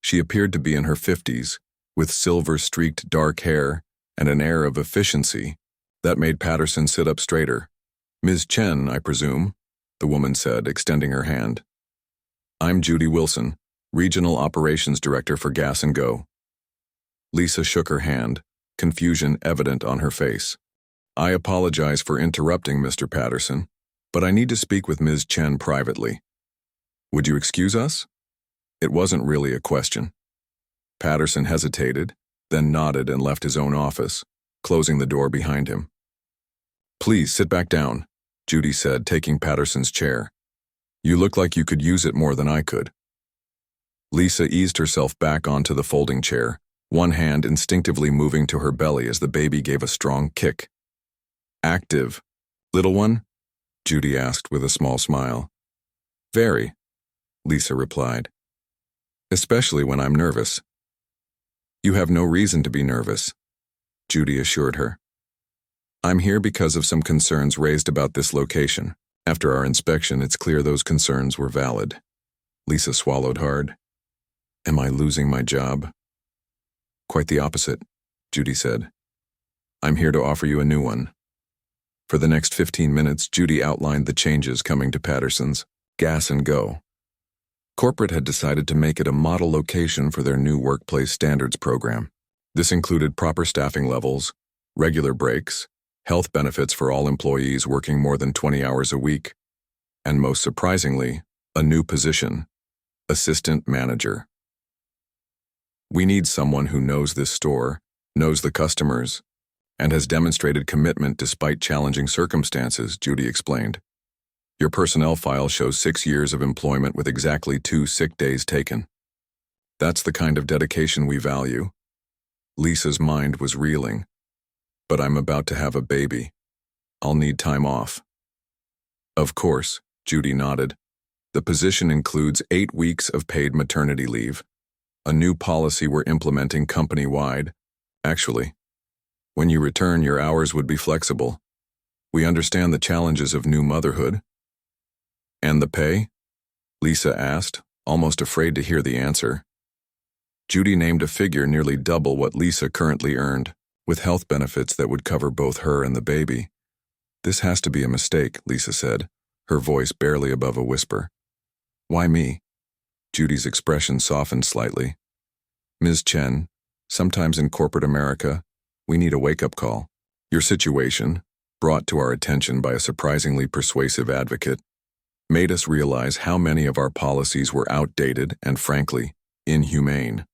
S1: She appeared to be in her 50s, with silver-streaked dark hair and an air of efficiency that made Patterson sit up straighter. "Ms. Chen, I presume," the woman said, extending her hand. "I'm Judy Wilson, Regional Operations Director for Gas and Go." Lisa shook her hand, confusion evident on her face. "I apologize for interrupting, Mr. Patterson, but I need to speak with Ms. Chen privately. Would you excuse us?" It wasn't really a question. Patterson hesitated, then nodded and left his own office, closing the door behind him. "Please sit back down," Judy said, taking Patterson's chair. "You look like you could use it more than I could." Lisa eased herself back onto the folding chair, one hand instinctively moving to her belly as the baby gave a strong kick. "Active, little one?" Judy asked with a small smile. "Very," Lisa replied. "Especially when I'm nervous." "You have no reason to be nervous," Judy assured her. "I'm here because of some concerns raised about this location. After our inspection, it's clear those concerns were valid." Lisa swallowed hard. "Am I losing my job?" "Quite the opposite," Judy said. "I'm here to offer you a new one." For the next 15 minutes, Judy outlined the changes coming to Patterson's Gas and Go. Corporate had decided to make it a model location for their new workplace standards program. This included proper staffing levels, regular breaks, health benefits for all employees working more than 20 hours a week, and most surprisingly, a new position, assistant manager. "We need someone who knows this store, knows the customers, and has demonstrated commitment despite challenging circumstances," Judy explained. "Your personnel file shows 6 years of employment with exactly 2 sick days taken. That's the kind of dedication we value." Lisa's mind was reeling. "But I'm about to have a baby. I'll need time off." "Of course," Judy nodded. "The position includes 8 weeks of paid maternity leave, a new policy we're implementing company-wide. Actually, when you return, your hours would be flexible. We understand the challenges of new motherhood." "And the pay?" Lisa asked, almost afraid to hear the answer. Judy named a figure nearly double what Lisa currently earned, with health benefits that would cover both her and the baby. "This has to be a mistake," Lisa said, her voice barely above a whisper. "Why me?" Judy's expression softened slightly. "Ms. Chen, sometimes in corporate America, we need a wake-up call. Your situation, brought to our attention by a surprisingly persuasive advocate, made us realize how many of our policies were outdated and, frankly, inhumane.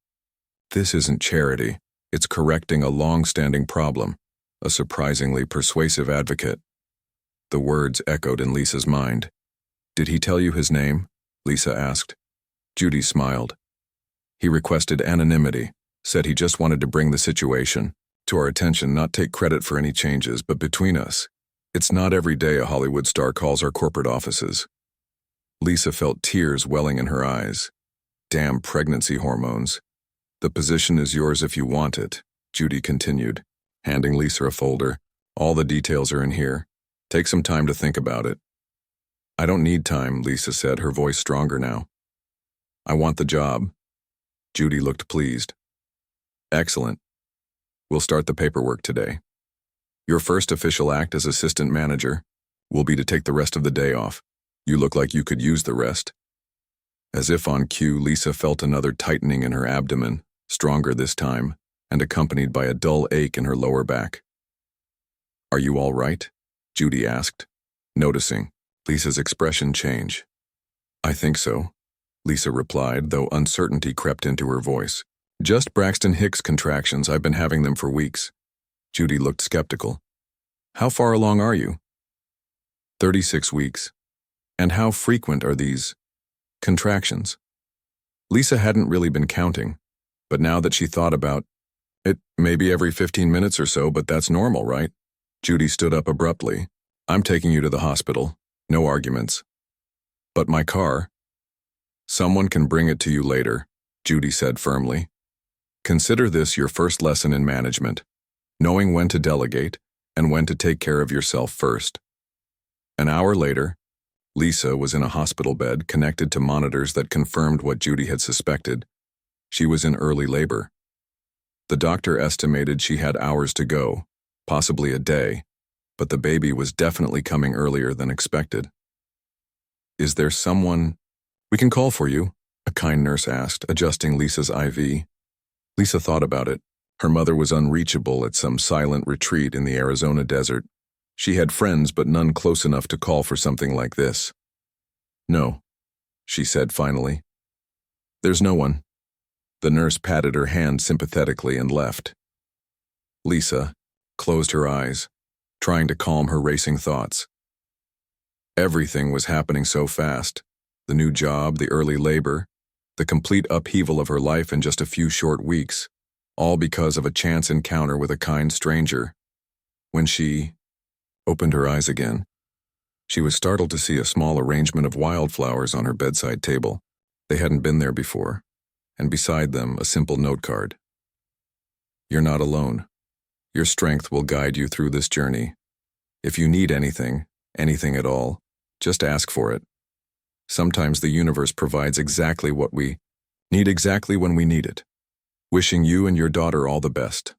S1: This isn't charity, it's correcting a long-standing problem," a surprisingly persuasive advocate. The words echoed in Lisa's mind. "Did he tell you his name?" Lisa asked. Judy smiled. "He requested anonymity, said he just wanted to bring the situation to our attention, not take credit for any changes, but between us, it's not every day a Hollywood star calls our corporate offices." Lisa felt tears welling in her eyes. Damn pregnancy hormones. The position is yours if you want it, Judy continued, handing Lisa a folder. All the details are in here. Take some time to think about it. I don't need time, Lisa said, her voice stronger now. I want the job. Judy looked pleased. Excellent. We'll start the paperwork today. Your first official act as assistant manager will be to take the rest of the day off. You look like you could use the rest. As if on cue, Lisa felt another tightening in her abdomen, stronger this time, and accompanied by a dull ache in her lower back. Are you all right? Judy asked, noticing Lisa's expression change. I think so, Lisa replied, though uncertainty crept into her voice. Just Braxton Hicks contractions. I've been having them for weeks. Judy looked skeptical. How far along are you? 36 weeks. And how frequent are these contractions? Lisa hadn't really been counting, but now that she thought about it, maybe every 15 minutes or so, but that's normal, right? Judy stood up abruptly. I'm taking you to the hospital. No arguments. But my car? Someone can bring it to you later, Judy said firmly. Consider this your first lesson in management, knowing when to delegate and when to take care of yourself first. An hour later, Lisa was in a hospital bed connected to monitors that confirmed what Judy had suspected. She was in early labor. The doctor estimated she had hours to go, possibly a day, but the baby was definitely coming earlier than expected. Is there someone we can call for you? A kind nurse asked, adjusting Lisa's IV. Lisa thought about it. Her mother was unreachable at some silent retreat in the Arizona desert. She had friends, but none close enough to call for something like this. No, she said finally. There's no one. The nurse patted her hand sympathetically and left. Lisa closed her eyes, trying to calm her racing thoughts. Everything was happening so fast. The new job, the early labor, the complete upheaval of her life in just a few short weeks, all because of a chance encounter with a kind stranger. When she opened her eyes again, she was startled to see a small arrangement of wildflowers on her bedside table. They hadn't been there before, and beside them a simple note card. You're not alone. Your strength will guide you through this journey. If you need anything at all, just ask for it. Sometimes the universe provides exactly what we need exactly when we need it. Wishing you and your daughter all the best.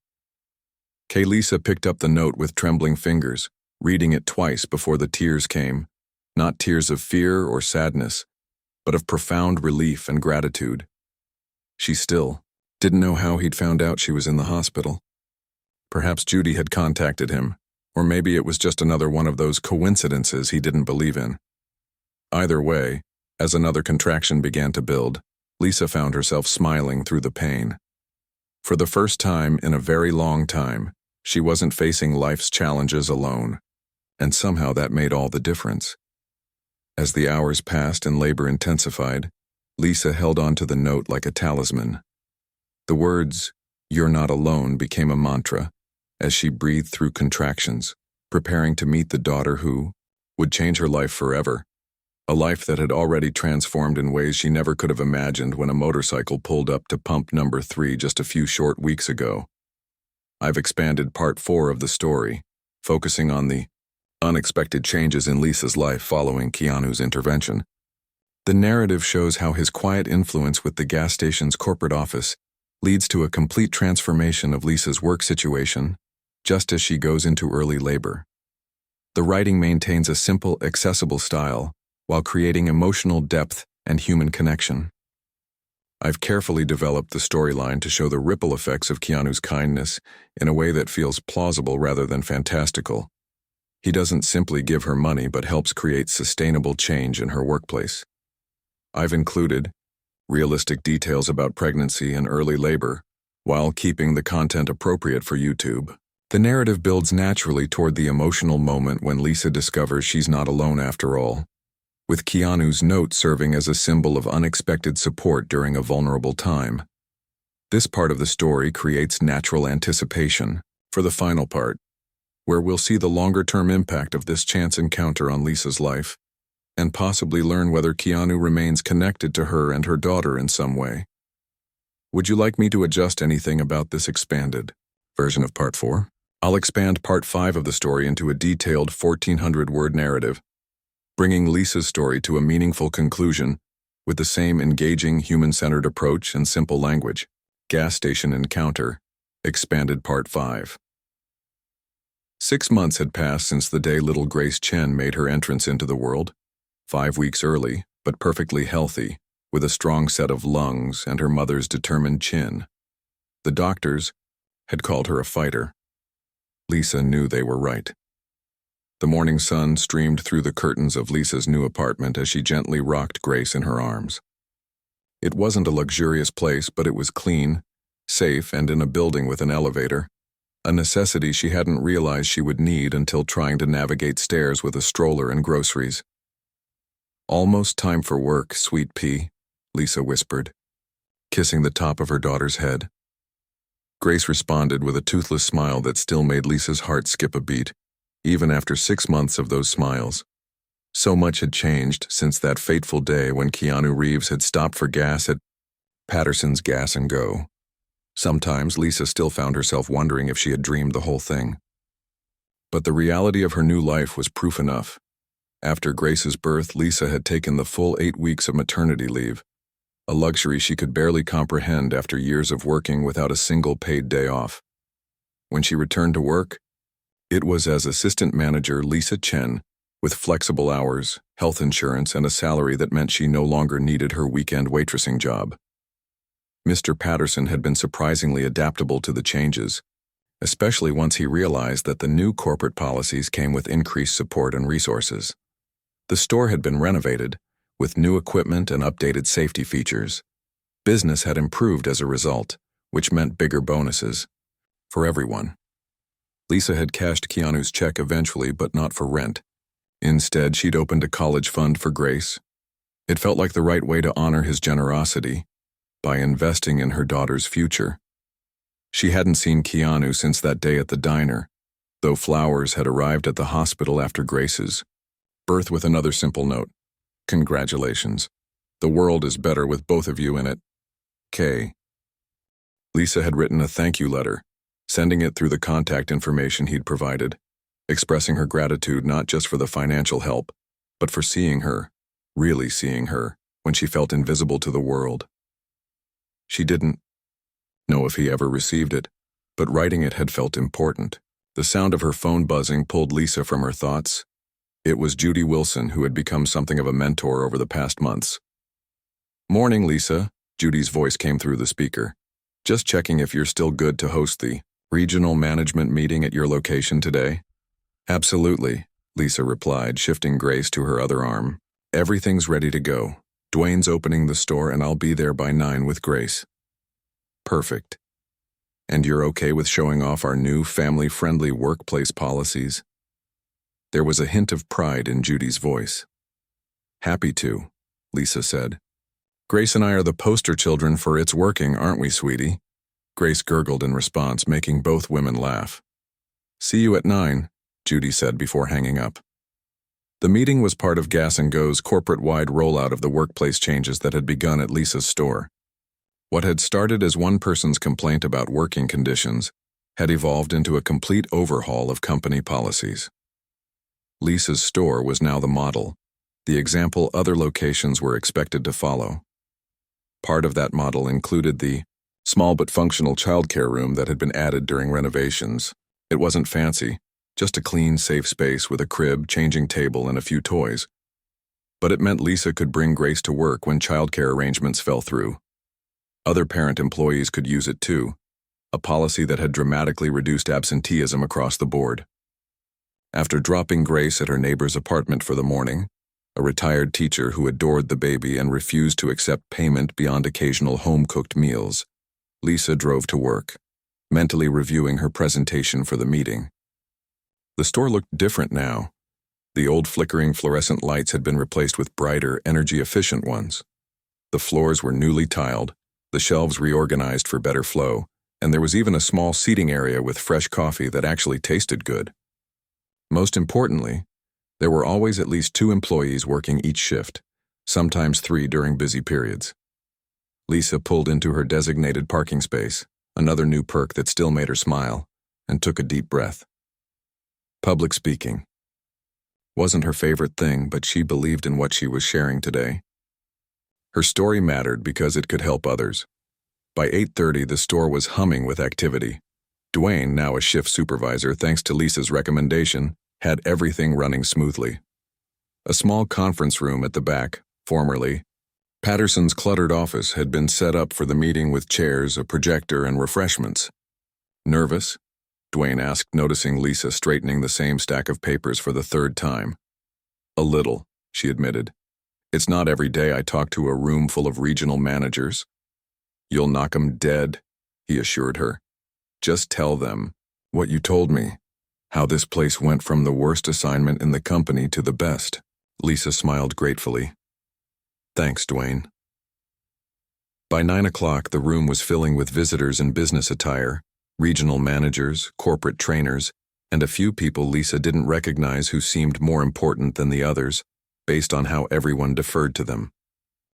S1: Lisa picked up the note with trembling fingers, reading it twice before the tears came, not tears of fear or sadness, but of profound relief and gratitude. She still didn't know how he'd found out she was in the hospital. Perhaps Judy had contacted him, or maybe it was just another one of those coincidences he didn't believe in. Either way, as another contraction began to build, Lisa found herself smiling through the pain. For the first time in a very long time, she wasn't facing life's challenges alone, and somehow that made all the difference. As the hours passed and labor intensified, Lisa held on to the note like a talisman. The words, "You're not alone," became a mantra as she breathed through contractions, preparing to meet the daughter who would change her life forever. A life that had already transformed in ways she never could have imagined when a motorcycle pulled up to pump number 3 just a few short weeks ago. I've expanded part 4 of the story, focusing on the unexpected changes in Lisa's life following Keanu's intervention. The narrative shows how his quiet influence with the gas station's corporate office leads to a complete transformation of Lisa's work situation, just as she goes into early labor. The writing maintains a simple, accessible style, while creating emotional depth and human connection. I've carefully developed the storyline to show the ripple effects of Keanu's kindness in a way that feels plausible rather than fantastical. He doesn't simply give her money but helps create sustainable change in her workplace. I've included realistic details about pregnancy and early labor, while keeping the content appropriate for YouTube. The narrative builds naturally toward the emotional moment when Lisa discovers she's not alone after all, with Keanu's note serving as a symbol of unexpected support during a vulnerable time. This part of the story creates natural anticipation for the final part, where we'll see the longer-term impact of this chance encounter on Lisa's life and possibly learn whether Keanu remains connected to her and her daughter in some way. Would you like me to adjust anything about this expanded version of Part 4? I'll expand Part 5 of the story into a detailed 1,400-word narrative, bringing Lisa's story to a meaningful conclusion with the same engaging, human-centered approach and simple language. Gas Station Encounter, expanded Part 5. 6 months had passed since the day little Grace Chen made her entrance into the world. 5 weeks early, but perfectly healthy, with a strong set of lungs and her mother's determined chin. The doctors had called her a fighter. Lisa knew they were right. The morning sun streamed through the curtains of Lisa's new apartment as she gently rocked Grace in her arms. It wasn't a luxurious place, but it was clean, safe, and in a building with an elevator, a necessity she hadn't realized she would need until trying to navigate stairs with a stroller and groceries. "Almost time for work, sweet pea," Lisa whispered, kissing the top of her daughter's head. Grace responded with a toothless smile that still made Lisa's heart skip a beat, even after 6 months of those smiles. So much had changed since that fateful day when Keanu Reeves had stopped for gas at Patterson's Gas and Go. Sometimes Lisa still found herself wondering if she had dreamed the whole thing. But the reality of her new life was proof enough. After Grace's birth, Lisa had taken the full 8 weeks of maternity leave, a luxury she could barely comprehend after years of working without a single paid day off. When she returned to work, it was as assistant manager Lisa Chen, with flexible hours, health insurance, and a salary that meant she no longer needed her weekend waitressing job. Mr. Patterson had been surprisingly adaptable to the changes, especially once he realized that the new corporate policies came with increased support and resources. The store had been renovated, with new equipment and updated safety features. Business had improved as a result, which meant bigger bonuses for everyone. Lisa had cashed Keanu's check eventually, but not for rent. Instead, she'd opened a college fund for Grace. It felt like the right way to honor his generosity by investing in her daughter's future. She hadn't seen Keanu since that day at the diner, though flowers had arrived at the hospital after Grace's birth with another simple note: "Congratulations. The world is better with both of you in it. K." Lisa had written a thank you letter, sending it through the contact information he'd provided, expressing her gratitude not just for the financial help, but for seeing her, really seeing her, when she felt invisible to the world. She didn't know if he ever received it, but writing it had felt important. The sound of her phone buzzing pulled Lisa from her thoughts. It was Judy Wilson, who had become something of a mentor over the past months. "Morning, Lisa," Judy's voice came through the speaker. "Just checking if you're still good to host the regional management meeting at your location today." "Absolutely," Lisa replied, shifting Grace to her other arm. "Everything's ready to go. Dwayne's opening the store and I'll be there by 9 with Grace." "Perfect. And you're okay with showing off our new family-friendly workplace policies?" There was a hint of pride in Judy's voice. "Happy to," Lisa said. "Grace and I are the poster children for it's working, aren't we, sweetie?" Grace gurgled in response, making both women laugh. "See you at 9, Judy said before hanging up. The meeting was part of Gas and Go's corporate-wide rollout of the workplace changes that had begun at Lisa's store. What had started as one person's complaint about working conditions had evolved into a complete overhaul of company policies. Lisa's store was now the model, the example other locations were expected to follow. Part of that model included the small but functional childcare room that had been added during renovations. It wasn't fancy, just a clean, safe space with a crib, changing table, and a few toys. But it meant Lisa could bring Grace to work when childcare arrangements fell through. Other parent employees could use it too, a policy that had dramatically reduced absenteeism across the board. After dropping Grace at her neighbor's apartment for the morning, a retired teacher who adored the baby and refused to accept payment beyond occasional home-cooked meals, Lisa drove to work, mentally reviewing her presentation for the meeting. The store looked different now. The old flickering fluorescent lights had been replaced with brighter, energy-efficient ones. The floors were newly tiled, the shelves reorganized for better flow, and there was even a small seating area with fresh coffee that actually tasted good. Most importantly, There were always at least 2 employees working each shift, sometimes 3 during busy periods. Lisa pulled into her designated parking space, another new perk that still made her smile, and took a deep breath. Public speaking wasn't her favorite thing, but she believed in what she was sharing today. Her story mattered because it could help others. By 8:30, the store was humming with activity. Dwayne, now a shift supervisor thanks to Lisa's recommendation, had everything running smoothly. A small conference room at the back, formerly Patterson's cluttered office, had been set up for the meeting with chairs, a projector, and refreshments. Nervous? Dwayne asked, noticing Lisa straightening the same stack of papers for the 3rd time. A little, she admitted. It's not every day I talk to a room full of regional managers. You'll knock 'em dead, he assured her. Just tell them what you told me, how this place went from the worst assignment in the company to the best. Lisa smiled gratefully. Thanks, Dwayne. By 9 o'clock, the room was filling with visitors in business attire, regional managers, corporate trainers, and a few people Lisa didn't recognize who seemed more important than the others, based on how everyone deferred to them.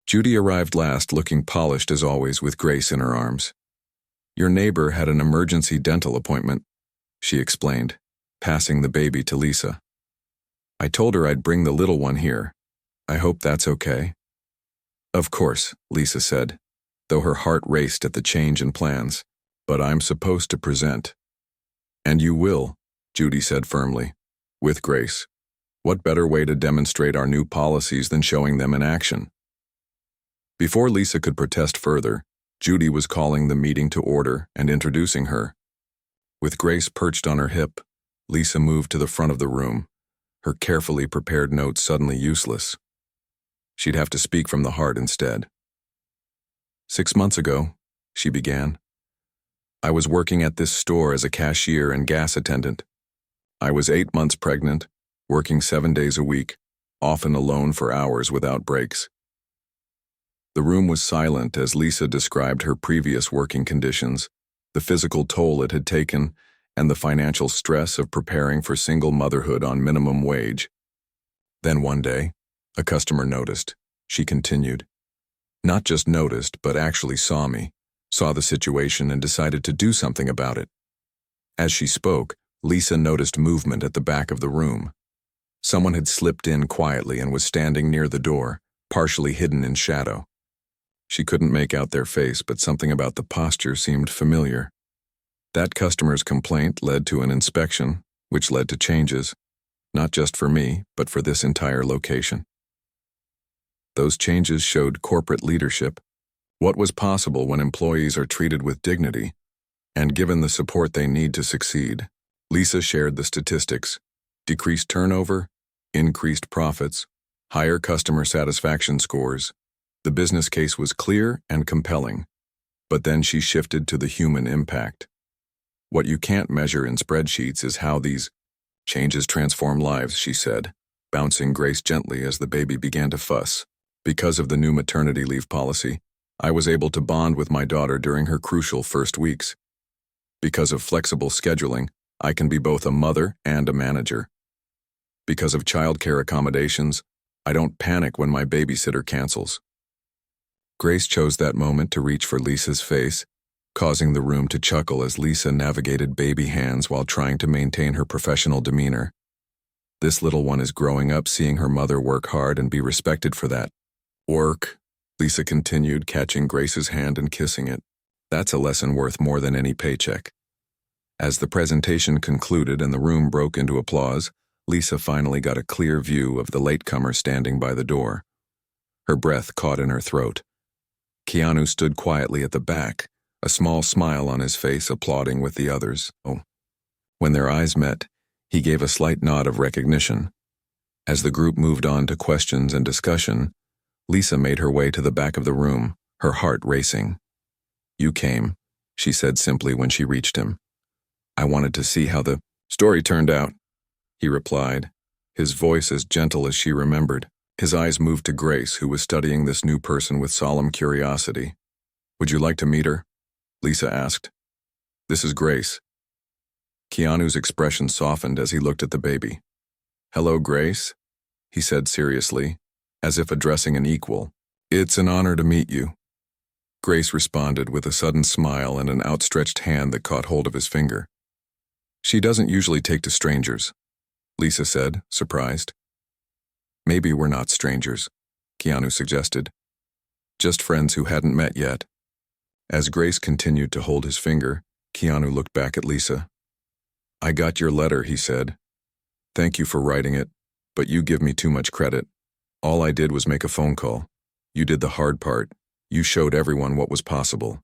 S1: Judy arrived last, looking polished as always, with Grace in her arms. Your neighbor had an emergency dental appointment, she explained, passing the baby to Lisa. I told her I'd bring the little one here. I hope that's okay. Of course, Lisa said, though her heart raced at the change in plans. But I'm supposed to present. And you will, Judy said firmly, with Grace. What better way to demonstrate our new policies than showing them in action? Before Lisa could protest further, Judy was calling the meeting to order and introducing her. With Grace perched on her hip, Lisa moved to the front of the room, her carefully prepared notes suddenly useless. She'd have to speak from the heart instead. 6 months ago, she began, I was working at this store as a cashier and gas attendant. I was 8 months pregnant, working 7 days a week, often alone for hours without breaks. The room was silent as Lisa described her previous working conditions, the physical toll it had taken, and the financial stress of preparing for single motherhood on minimum wage. Then one day, a customer noticed. She continued. Not just noticed, but actually saw me. Saw the situation and decided to do something about it. As she spoke, Lisa noticed movement at the back of the room. Someone had slipped in quietly and was standing near the door, partially hidden in shadow. She couldn't make out their face, but something about the posture seemed familiar. That customer's complaint led to an inspection, which led to changes, not just for me, but for this entire location. Those changes showed corporate leadership, what was possible when employees are treated with dignity and given the support they need to succeed. Lisa shared the statistics: decreased turnover, increased profits, higher customer satisfaction scores. The business case was clear and compelling, but then she shifted to the human impact. What you can't measure in spreadsheets is how these changes transform lives, she said, bouncing Grace gently as the baby began to fuss. Because of the new maternity leave policy, I was able to bond with my daughter during her crucial first weeks. Because of flexible scheduling, I can be both a mother and a manager. Because of childcare accommodations, I don't panic when my babysitter cancels. Grace chose that moment to reach for Lisa's face, causing the room to chuckle as Lisa navigated baby hands while trying to maintain her professional demeanor. This little one is growing up seeing her mother work hard and be respected for that. Work, Lisa continued, catching Grace's hand and kissing it. That's a lesson worth more than any paycheck. As the presentation concluded and the room broke into applause, Lisa finally got a clear view of the latecomer standing by the door. Her breath caught in her throat. Keanu stood quietly at the back, a small smile on his face, applauding with the others. When their eyes met, he gave a slight nod of recognition. As the group moved on to questions and discussion, Lisa made her way to the back of the room, her heart racing. You came, she said simply when she reached him. I wanted to see how the story turned out, he replied, his voice as gentle as she remembered. His eyes moved to Grace, who was studying this new person with solemn curiosity. Would you like to meet her? Lisa asked. This is Grace. Keanu's expression softened as he looked at the baby. "Hello, Grace," he said seriously, as if addressing an equal. "It's an honor to meet you." Grace responded with a sudden smile and an outstretched hand that caught hold of his finger. "She doesn't usually take to strangers," Lisa said, surprised. "Maybe we're not strangers," Keanu suggested. "Just friends who hadn't met yet." As Grace continued to hold his finger, Keanu looked back at Lisa. "I got your letter," he said. "Thank you for writing it, but you give me too much credit. All I did was make a phone call. You did the hard part. You showed everyone what was possible."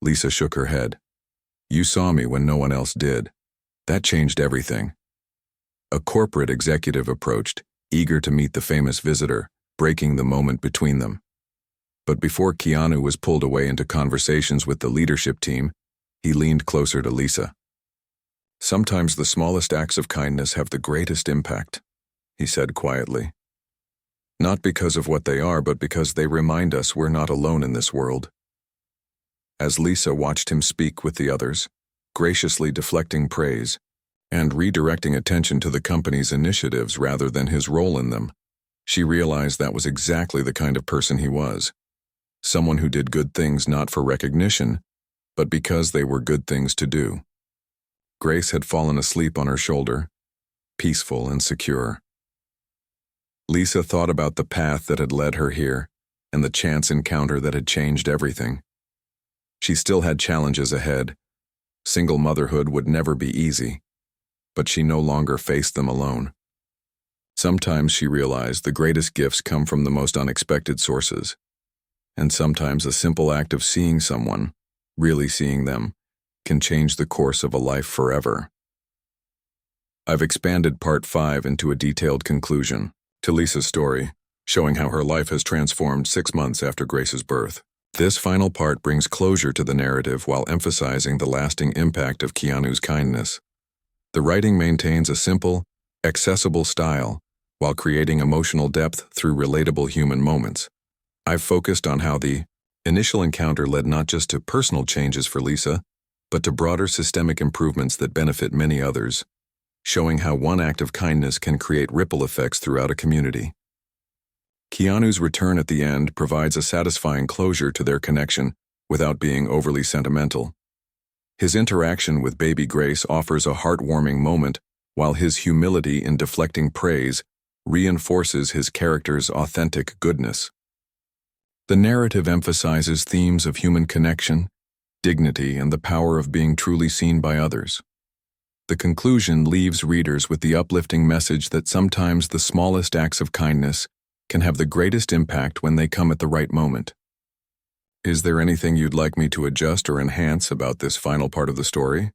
S1: Lisa shook her head. "You saw me when no one else did. That changed everything." A corporate executive approached, eager to meet the famous visitor, breaking the moment between them. But before Keanu was pulled away into conversations with the leadership team, he leaned closer to Lisa. "Sometimes the smallest acts of kindness have the greatest impact," he said quietly. "Not because of what they are, but because they remind us we're not alone in this world." As Lisa watched him speak with the others, graciously deflecting praise, and redirecting attention to the company's initiatives rather than his role in them, she realized that was exactly the kind of person he was. Someone who did good things not for recognition, but because they were good things to do. Grace had fallen asleep on her shoulder, peaceful and secure. Lisa thought about the path that had led her here, and the chance encounter that had changed everything. She still had challenges ahead. Single motherhood would never be easy, but she no longer faced them alone. Sometimes she realized the greatest gifts come from the most unexpected sources. And sometimes a simple act of seeing someone, really seeing them, can change the course of a life forever. I've expanded part 5 into a detailed conclusion to Lisa's story, showing how her life has transformed 6 months after Grace's birth. This final part brings closure to the narrative while emphasizing the lasting impact of Keanu's kindness. The writing maintains a simple, accessible style while creating emotional depth through relatable human moments. I've focused on how the initial encounter led not just to personal changes for Lisa, but to broader systemic improvements that benefit many others, showing how one act of kindness can create ripple effects throughout a community. Keanu's return at the end provides a satisfying closure to their connection without being overly sentimental. His interaction with baby Grace offers a heartwarming moment, while his humility in deflecting praise reinforces his character's authentic goodness. The narrative emphasizes themes of human connection, dignity, and the power of being truly seen by others. The conclusion leaves readers with the uplifting message that sometimes the smallest acts of kindness can have the greatest impact when they come at the right moment. Is there anything you'd like me to adjust or enhance about this final part of the story?